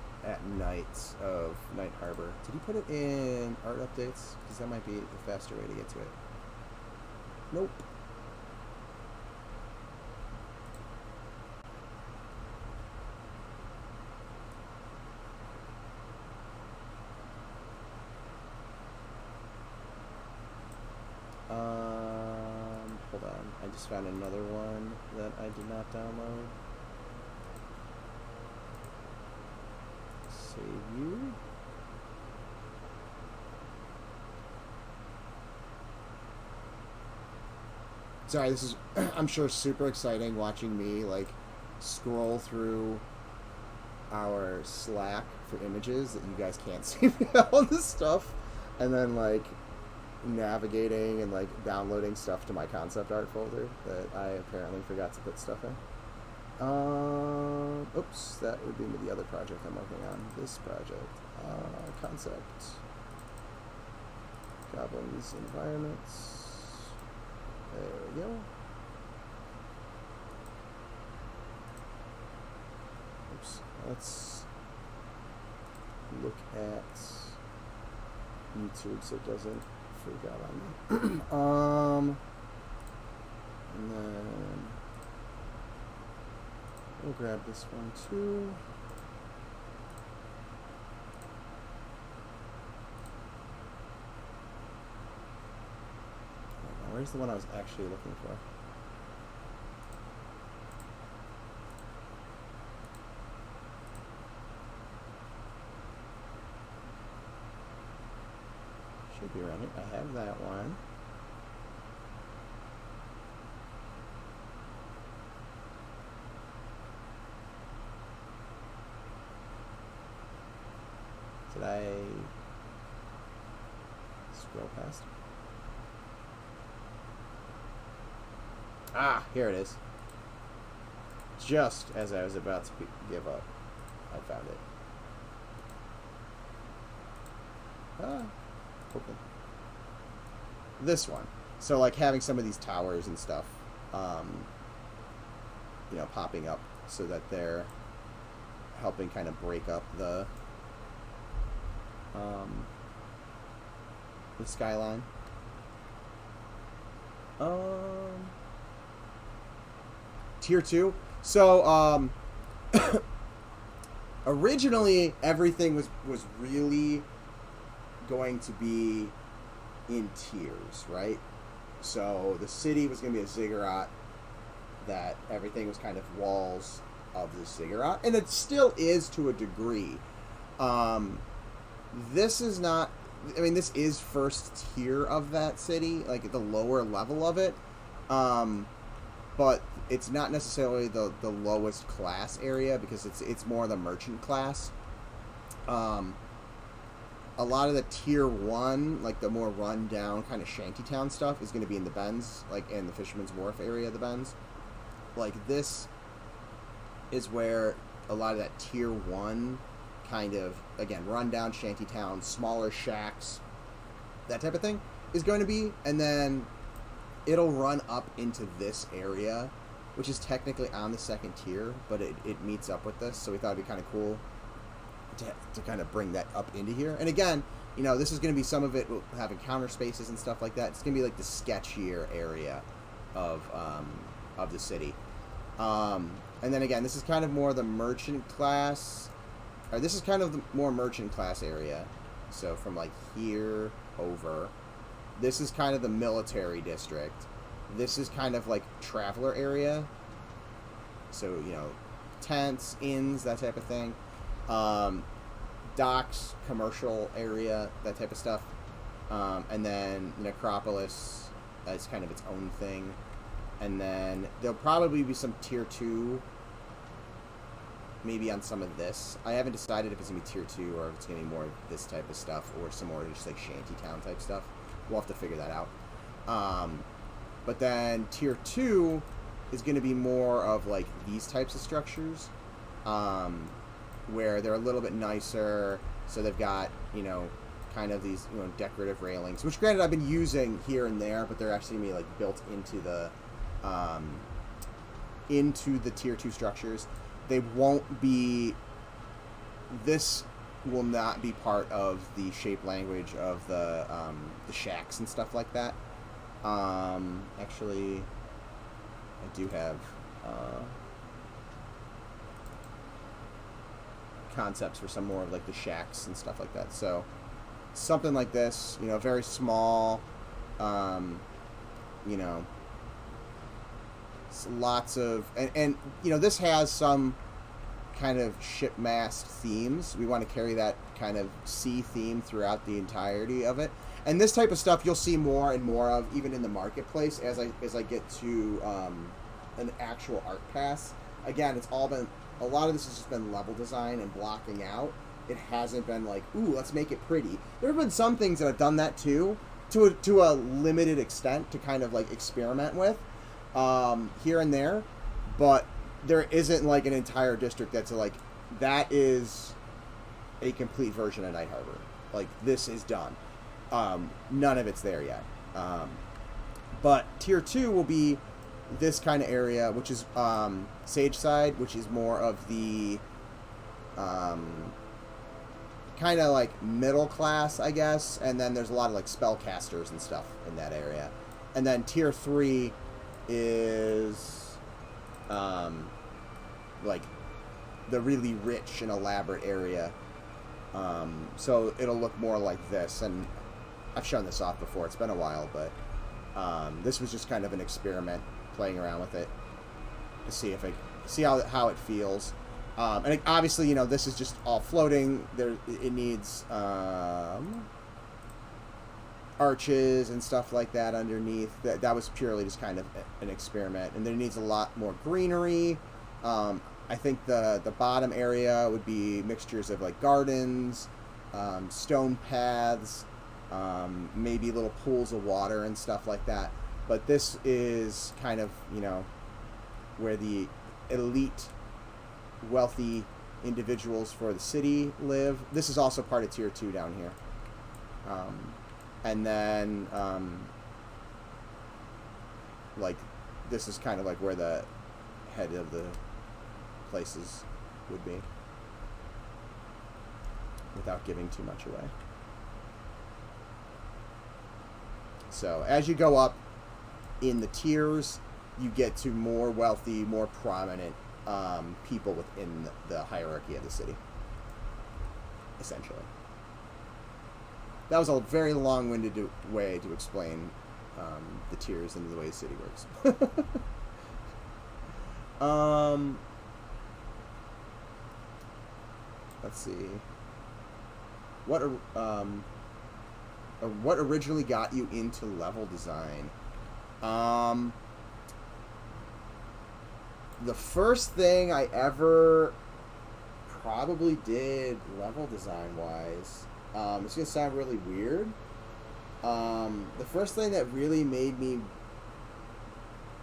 night of Night Harbor. Did he put it in art updates? Because that might be the faster way to get to it. Nope. Hold on. I just found another one that I did not download. Save you. Sorry, this is, I'm sure, super exciting watching me, like, scroll through our Slack for images that you guys can't see all this stuff, and then, like, navigating and, like, downloading stuff to my concept art folder that I apparently forgot to put stuff in. Oops, that would be the other project I'm working on. This project. Concept. Goblins environments. There we go. Oops. Let's look at YouTube so it doesn't freak out on me. And then we'll grab this one too. Where's the one I was actually looking for? Should be around here. I have that one. Did I scroll past? Ah, here it is. Just as I was about to give up, I found it. Open. This one. So, like, having some of these towers and stuff, you know, popping up so that they're helping kind of break up the skyline. Tier 2. So, originally everything was really going to be in tiers, right? So the city was going to be a ziggurat, that everything was kind of walls of the ziggurat, and it still is to a degree. This is not, I mean, this is first tier of that city, like the lower level of it, but it's not necessarily the lowest class area, because it's more the merchant class. A lot of the tier 1, like the more run down kind of shantytown stuff, is going to be in the Bends, like in the Fisherman's Wharf area of the Bends. Like, this is where a lot of that tier 1 kind of, again, run down shantytown, smaller shacks, that type of thing is going to be. And then it'll run up into this area, which is technically on the second tier, but it meets up with this, so we thought it'd be kind of cool to kind of bring that up into here. And again, you know, this is going to be, some of it will have encounter spaces and stuff like that. It's going to be like the sketchier area of the city. And then again, this is kind of more the merchant class, or this is kind of the more merchant class area. So from like here over, this is kind of the military district. This is kind of like traveler area. So, you know, tents, inns, that type of thing. Docks, commercial area, that type of stuff. And then Necropolis is kind of its own thing. And then there'll probably be some tier 2 maybe on some of this. I haven't decided if it's going to be tier 2 or if it's going to be more of this type of stuff, or some more just like shantytown type stuff. We'll have to figure that out. But then tier 2 is going to be more of like these types of structures, where they're a little bit nicer. So they've got, you know, kind of these, you know, decorative railings, which granted I've been using here and there, but they're actually going to be like built into the tier 2 structures. They won't be, this will not be part of the shape language of the shacks and stuff like that. Actually, I do have concepts for some more of like the shacks and stuff like that. So something like this, you know, very small, you know, lots of, and you know, this has some kind of shipmast themes. We want to carry that kind of sea theme throughout the entirety of it. And this type of stuff you'll see more and more of, even in the marketplace, as I get to an actual art pass. Again, it's all been, a lot of this has just been level design and blocking out. It hasn't been like, ooh, let's make it pretty. There have been some things that have done that too, to a limited extent, to kind of like experiment with here and there, but there isn't like an entire district that's like, that is a complete version of Night Harbor. Like, this is done. None of it's there yet. But tier 2 will be this kind of area, which is Sage Side, which is more of the kind of like middle class, I guess. And then there's a lot of like spellcasters and stuff in that area. And then tier 3 is like the really rich and elaborate area. So it'll look more like this. And I've shown this off before. It's been a while, but this was just kind of an experiment, playing around with it to see how it feels. And obviously, you know, this is just all floating. It needs arches and stuff like that underneath. That was purely just kind of an experiment. And there needs a lot more greenery. I think the bottom area would be mixtures of like gardens, stone paths, maybe little pools of water and stuff like that. But this is kind of, you know, where the elite, wealthy individuals for the city live. This is also part of tier 2 down here. And then, like, this is kind of like where the head of the places would be, without giving too much away. So as you go up in the tiers, you get to more wealthy, more prominent people within the hierarchy of the city, essentially. That was a very long-winded way to explain the tiers and the way the city works. Let's see. What originally got you into level design? The first thing I ever probably did level design wise, it's gonna sound really weird. The first thing that really made me,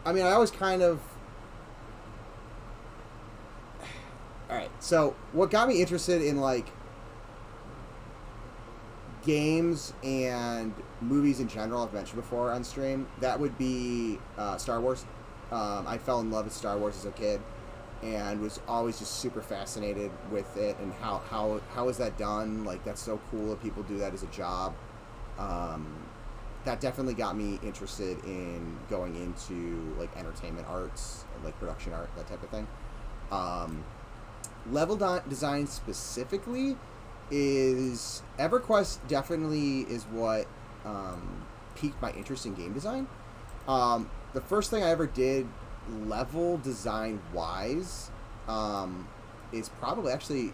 I mean, I always kind of, alright, so what got me interested in like games and movies in general, I've mentioned before on stream, that would be Star Wars. I fell in love with Star Wars as a kid and was always just super fascinated with it, and how is that done? Like, that's so cool that people do that as a job. That definitely got me interested in going into like entertainment arts, like production art, that type of thing. Level design specifically is EverQuest definitely is what piqued my interest in game design. The first thing I ever did level design wise is probably actually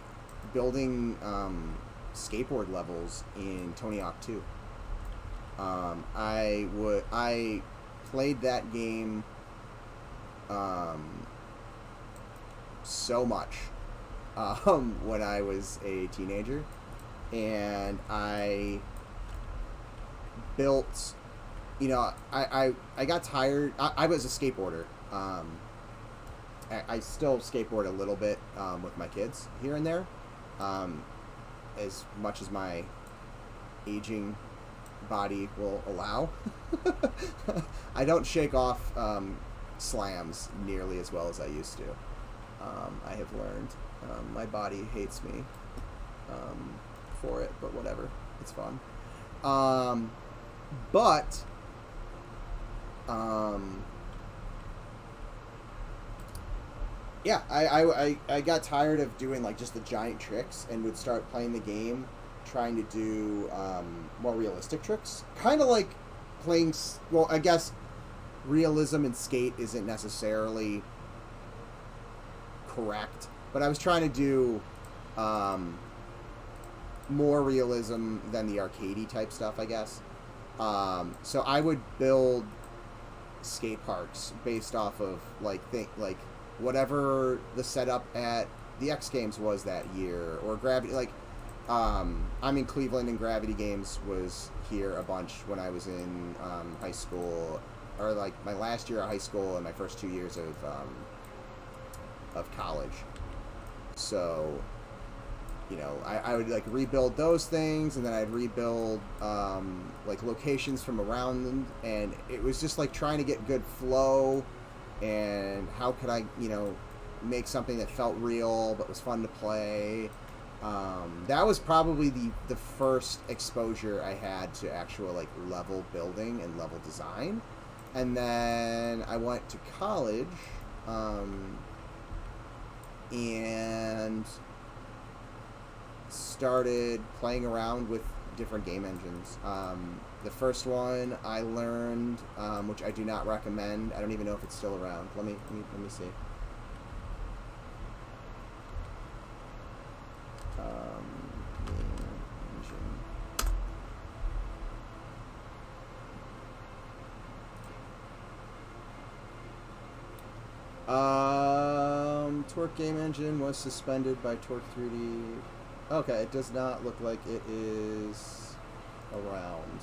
building skateboard levels in Tony Hawk 2. I played that game so much when I was a teenager, and I built, you know, I got tired. I was a skateboarder. I still skateboard a little bit with my kids here and there, as much as my aging body will allow. I don't shake off slams nearly as well as I used to. I have learned. My body hates me for it, but whatever. It's fun. Yeah, I got tired of doing like just the giant tricks and would start playing the game trying to do more realistic tricks. Kind of like playing, well, I guess realism in Skate isn't necessarily correct, but I was trying to do more realism than the arcadey type stuff, I guess. So I would build skate parks based off of like whatever the setup at the X Games was that year, or Gravity. Like, I'm in Cleveland, and Gravity Games was here a bunch when I was in high school, or like my last year of high school and my first 2 years of college. So, you know, I would like rebuild those things, and then I'd rebuild like locations from around them, and it was just like trying to get good flow, and how could I, you know, make something that felt real but was fun to play. That was probably the first exposure I had to actual like level building and level design. And then I went to college, and started playing around with different game engines. The first one I learned, which I do not recommend. I don't even know if it's still around. Let me see. Torque game engine was suspended by Torque 3D. Okay, it does not look like it is around.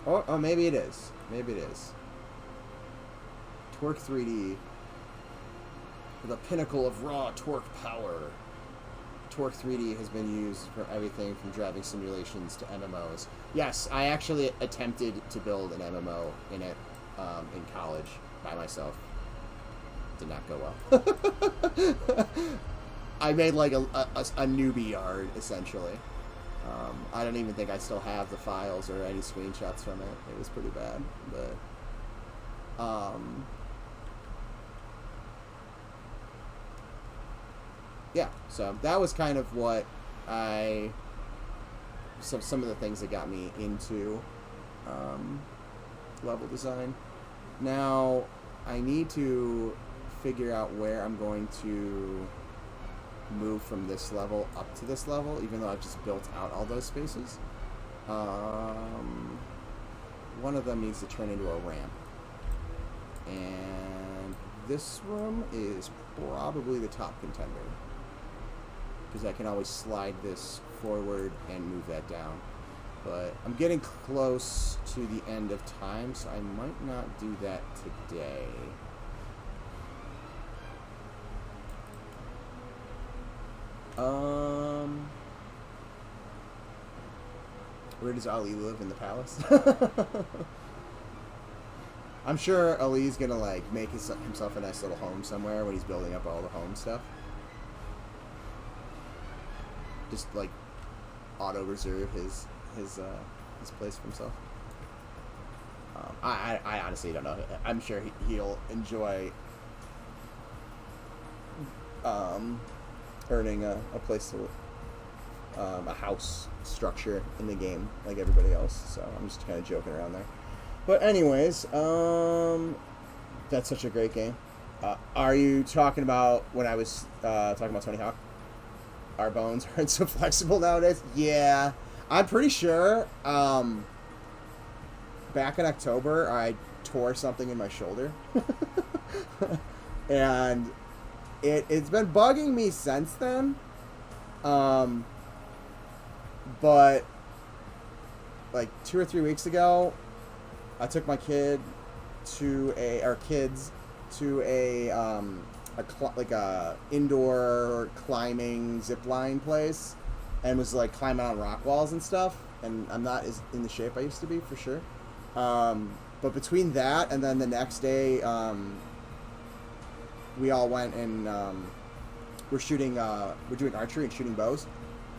Oh, maybe it is. Maybe it is. Torque 3D, the pinnacle of raw torque power. Torque 3D has been used for everything from driving simulations to MMOs. Yes, I actually attempted to build an MMO in it in college by myself. Did not go well. I made like a newbie yard, essentially. I don't even think I still have the files or any screenshots from it. It was pretty bad, but yeah, so that was kind of what some of the things that got me into level design. Now, I need to figure out where I'm going to move from this level up to this level, even though I've just built out all those spaces. One of them needs to turn into a ramp. And this room is probably the top contender, because I can always slide this forward and move that down. But I'm getting close to the end of time, so I might not do that today. Where does Ali live? In the palace? I'm sure Ali's gonna like make himself a nice little home somewhere when he's building up all the home stuff. Just like auto reserve his place for himself. I honestly don't know. I'm sure he'll enjoy earning a place to a house structure in the game like everybody else. So I'm just kind of joking around there. But anyways, that's such a great game. Are you talking about when I was talking about Tony Hawk? Our bones aren't so flexible nowadays. Yeah, I'm pretty sure. Back in October, I tore something in my shoulder, and it's been bugging me since then. But like 2 or 3 weeks ago, I took my kids to a indoor climbing zip line place, and was like climbing on rock walls and stuff. And I'm not as in the shape I used to be, for sure. But between that and then the next day, we all went and we're doing archery and shooting bows.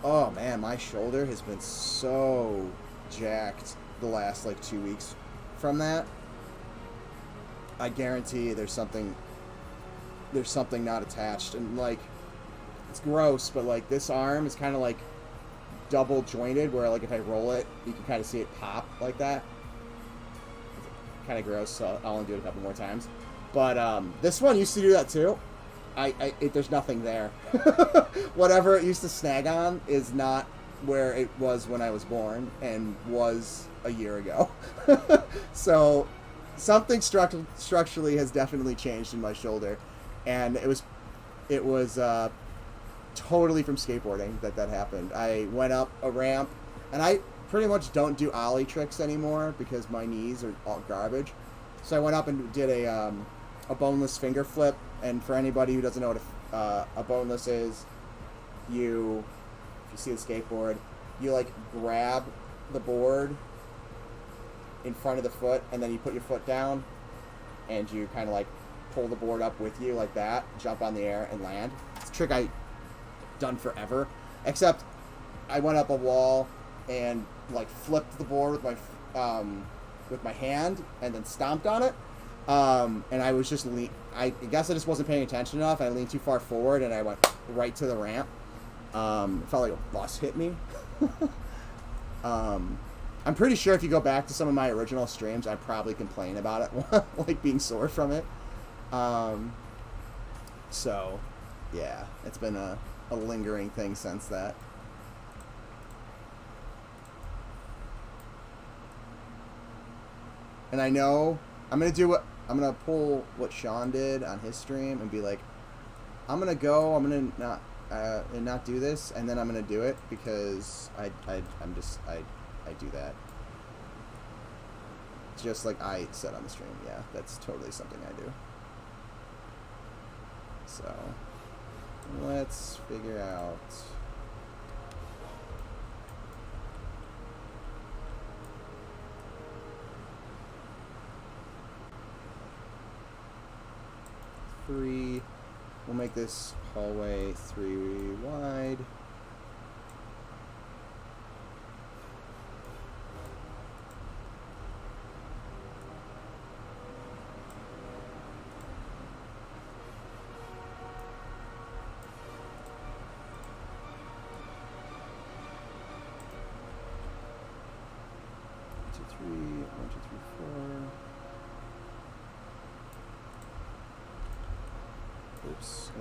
Oh man, my shoulder has been so jacked the last like 2 weeks from that. I guarantee there's something not attached, and like it's gross, but like this arm is kind of like double jointed, where like if I roll it, you can kind of see it pop like that. Kind of gross, so I'll only do it a couple more times. But this one used to do that too. There's nothing there. Whatever it used to snag on is not where it was when I was born and was a year ago. So something structurally has definitely changed in my shoulder, and it was totally from skateboarding that happened. I went up a ramp, and I pretty much don't do ollie tricks anymore because my knees are all garbage. So I went up and did a boneless finger flip. And for anybody who doesn't know what a boneless is, if you see the skateboard, you like grab the board in front of the foot, and then you put your foot down, and you kind of like pull the board up with you like that, jump on the air and land. It's a trick I done forever, except I went up a wall and like flipped the board with my hand and then stomped on it, and I was just I guess I just wasn't paying attention enough. I leaned too far forward and I went right to the ramp. It felt like a bus hit me. I'm pretty sure if you go back to some of my original streams, I probably complain about it, like being sore from it. So yeah, it's been a lingering thing since that. And I know I'm gonna pull what Sean did on his stream and be like, I'm gonna not do this, and then I'm gonna do it because I do that. Just like I said on the stream, yeah, that's totally something I do. So let's figure out. We'll make this hallway 3 wide.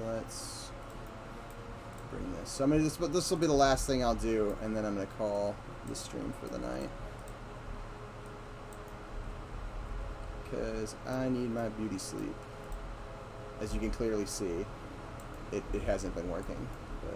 Let's bring this. So I'm gonna this will be the last thing I'll do, and then I'm gonna call the stream for the night because I need my beauty sleep. As you can clearly see, it hasn't been working, but.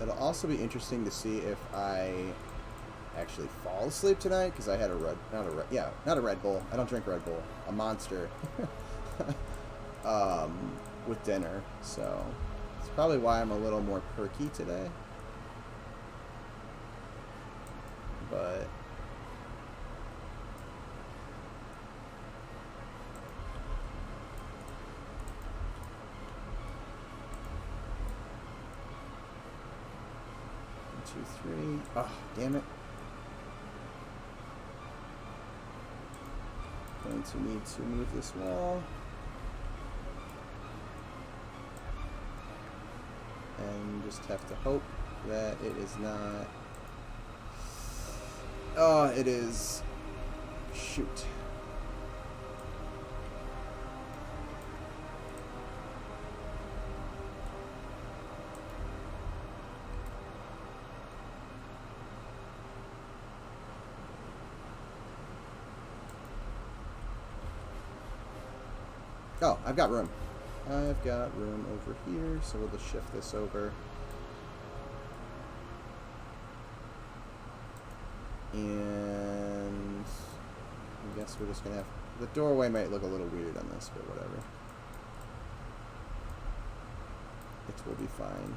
It'll also be interesting to see if I actually fall asleep tonight because I had not a Red Bull. I don't drink Red Bull. A Monster with dinner. So it's probably why I'm a little more perky today. But three. Oh, damn it. Going to need to move this wall. And just have to hope that it is not. Oh, it is. Shoot. Oh, I've got room. I've got room over here, so we'll just shift this over. And I guess we're just gonna have... The doorway might look a little weird on this, but whatever. It will be fine.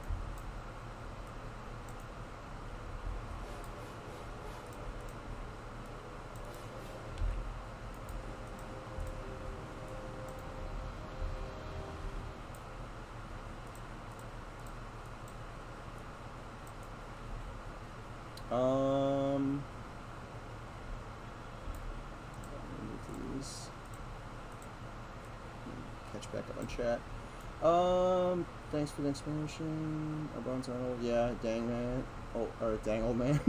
back up on chat. Thanks for the explanation. Our bones aren't old. Yeah, dang man. Oh, or dang old man.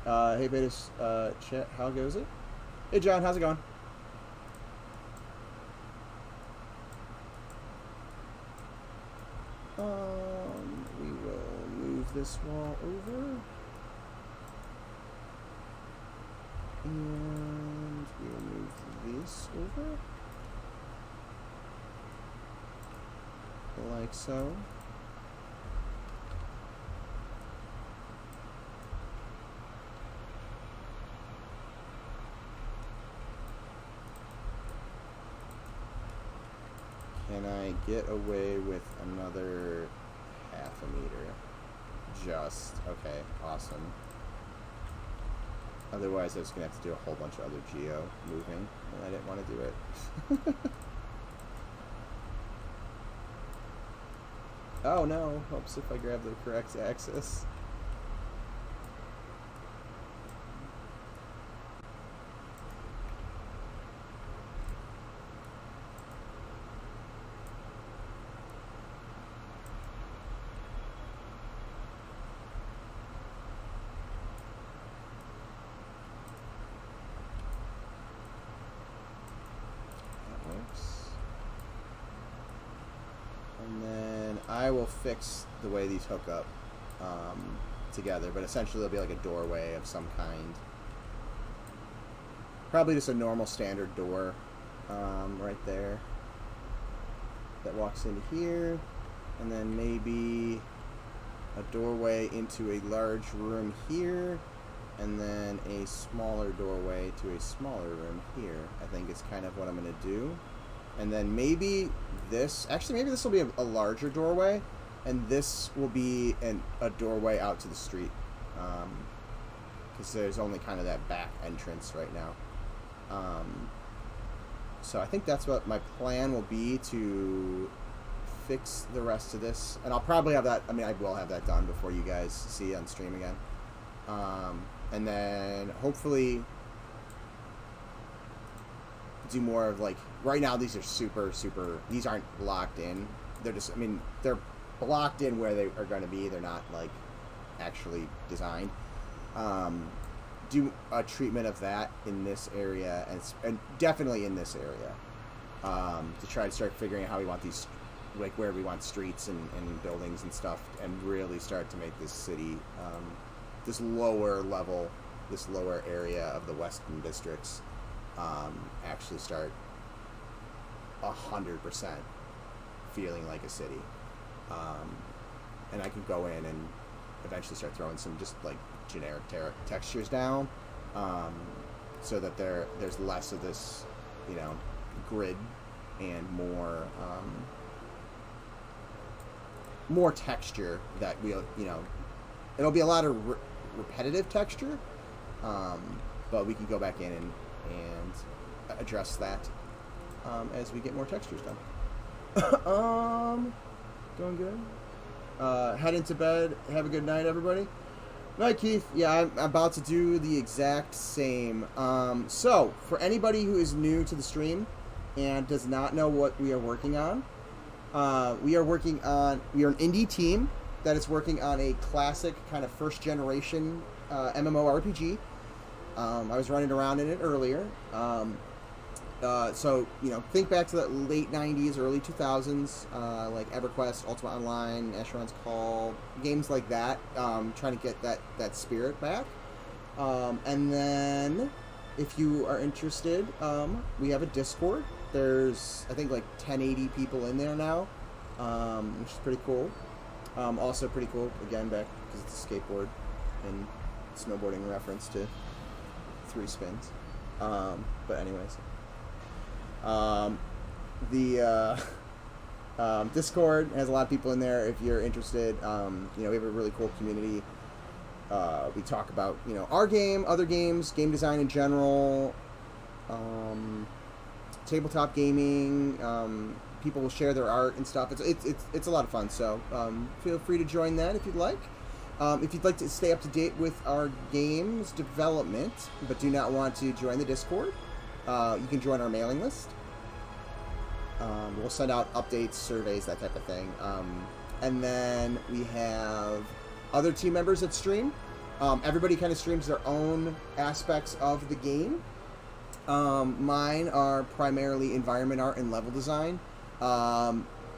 Hey, Betas, chat, how goes it? Hey, John, how's it going? We will move this wall over. And we will move this over. Like so. Can I get away with another half a meter? Just. Okay, awesome. Otherwise, I was going to have to do a whole bunch of other geo moving, and I didn't want to do it. Oh no, helps if I grab the correct axis. I will fix the way these hook up together, but essentially there'll be like a doorway of some kind. Probably just a normal standard door right there that walks into here, and then maybe a doorway into a large room here, and then a smaller doorway to a smaller room here. I think it's kind of what I'm going to do. And then maybe this, actually maybe this will be a larger doorway, and this will be a doorway out to the street, because there's only kind of that back entrance right now. So I think that's what my plan will be, to fix the rest of this, and I'll probably have that, I mean I will have that done before you guys see it on stream again. And then hopefully do more of like, right now these are super, these aren't locked in. They're just, I mean, they're blocked in where they are going to be. They're not like actually designed. Do a treatment of that in this area, and definitely in this area, to try to start figuring out how we want these, like where we want streets and buildings and stuff, and really start to make this city, this lower level, this lower area of the western districts, actually start 100% feeling like a city. And I can go in and eventually start throwing some just like generic textures down, so that there's less of this, you know, grid, and more texture that we'll, you know, it'll be a lot of repetitive texture, but we can go back in and address that as we get more textures done. Going good. Head into bed. Have a good night, everybody. Night, Keith. Yeah, I'm about to do the exact same. So, for anybody who is new to the stream and does not know what we are working on, we are an indie team that is working on a classic kind of first generation MMORPG. I was running around in it earlier. So, you know, think back to the late 90s, early 2000s, like EverQuest, Ultima Online, Asheron's Call, games like that, trying to get that spirit back. And then, if you are interested, we have a Discord. There's, I think, like 1080 people in there now, which is pretty cool. Also pretty cool, again, back because it's a skateboard and snowboarding reference to 3 spins. But anyways, the Discord has a lot of people in there. If you're interested, you know, we have a really cool community. We talk about, you know, our game, other games, game design in general, tabletop gaming. People will share their art and stuff. It's a lot of fun. So feel free to join that if you'd like. If you'd like to stay up to date with our games development, but do not want to join the Discord, you can join our mailing list. We'll send out updates, surveys, that type of thing. And then we have other team members that stream. Everybody kind of streams their own aspects of the game. Mine are primarily environment art and level design.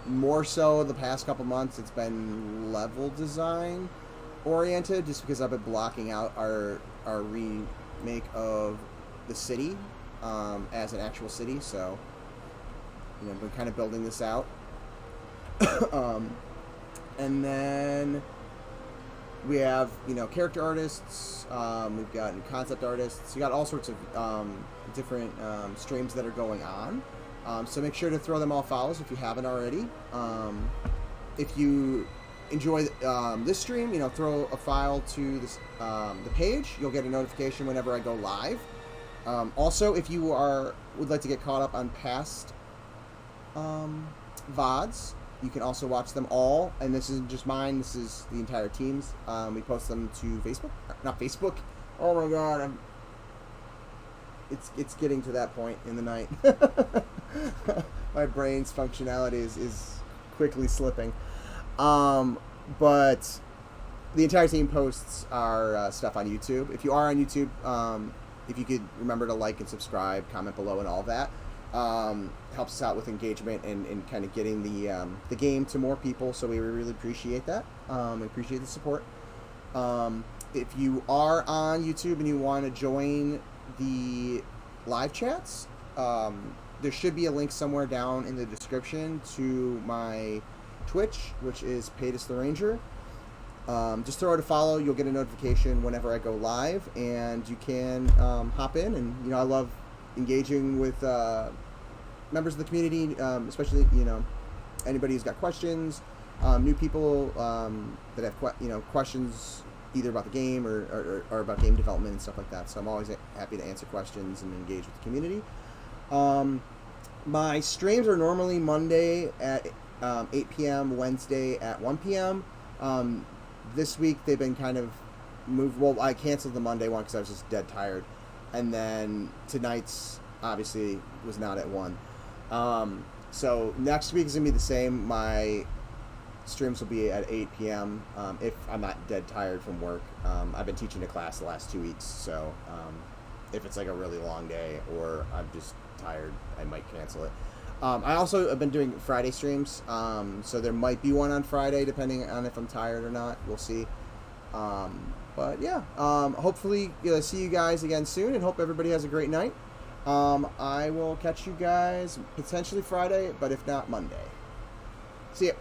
More so the past couple months, it's been level design oriented, just because I've been blocking out our remake of the city as an actual city. So, you know, we're kind of building this out. And then we have, you know, character artists. We've got concept artists. We got all sorts of different streams that are going on. So make sure to throw them all follows if you haven't already. If you enjoy this stream, you know, throw a file to this, the page. You'll get a notification whenever I go live. Also, if you would like to get caught up on past VODs, you can also watch them all. And this isn't just mine. This is the entire team's. We post them to Facebook. Not Facebook. Oh my God. It's getting to that point in the night. My brain's functionality is quickly slipping. But the entire team posts our stuff on YouTube. If you are on YouTube, if you could remember to like and subscribe, comment below, and all that, helps us out with engagement and kind of getting the game to more people. So we really appreciate that. We appreciate the support. If you are on YouTube and you want to join the live chats, there should be a link somewhere down in the description to my Twitch, which is Paytus the Ranger. Just throw it a follow. You'll get a notification whenever I go live, and you can hop in. And you know, I love engaging with members of the community, especially, you know, anybody who's got questions, new people that have questions either about the game or about game development and stuff like that. So I'm always happy to answer questions and engage with the community. My streams are normally Monday at 8 p.m., Wednesday at 1 p.m. This week they've been kind of moved. Well, I canceled the Monday one because I was just dead tired. And then tonight's obviously was not at 1. So next week is going to be the same. My streams will be at 8 p.m. If I'm not dead tired from work. I've been teaching a class the last 2 weeks, so if it's like a really long day or I'm just tired, I might cancel it. I also have been doing Friday streams, so there might be one on Friday depending on if I'm tired or not. We'll see. But yeah, hopefully see you guys again soon, and hope everybody has a great night. I will catch you guys potentially Friday, but if not, Monday. See ya.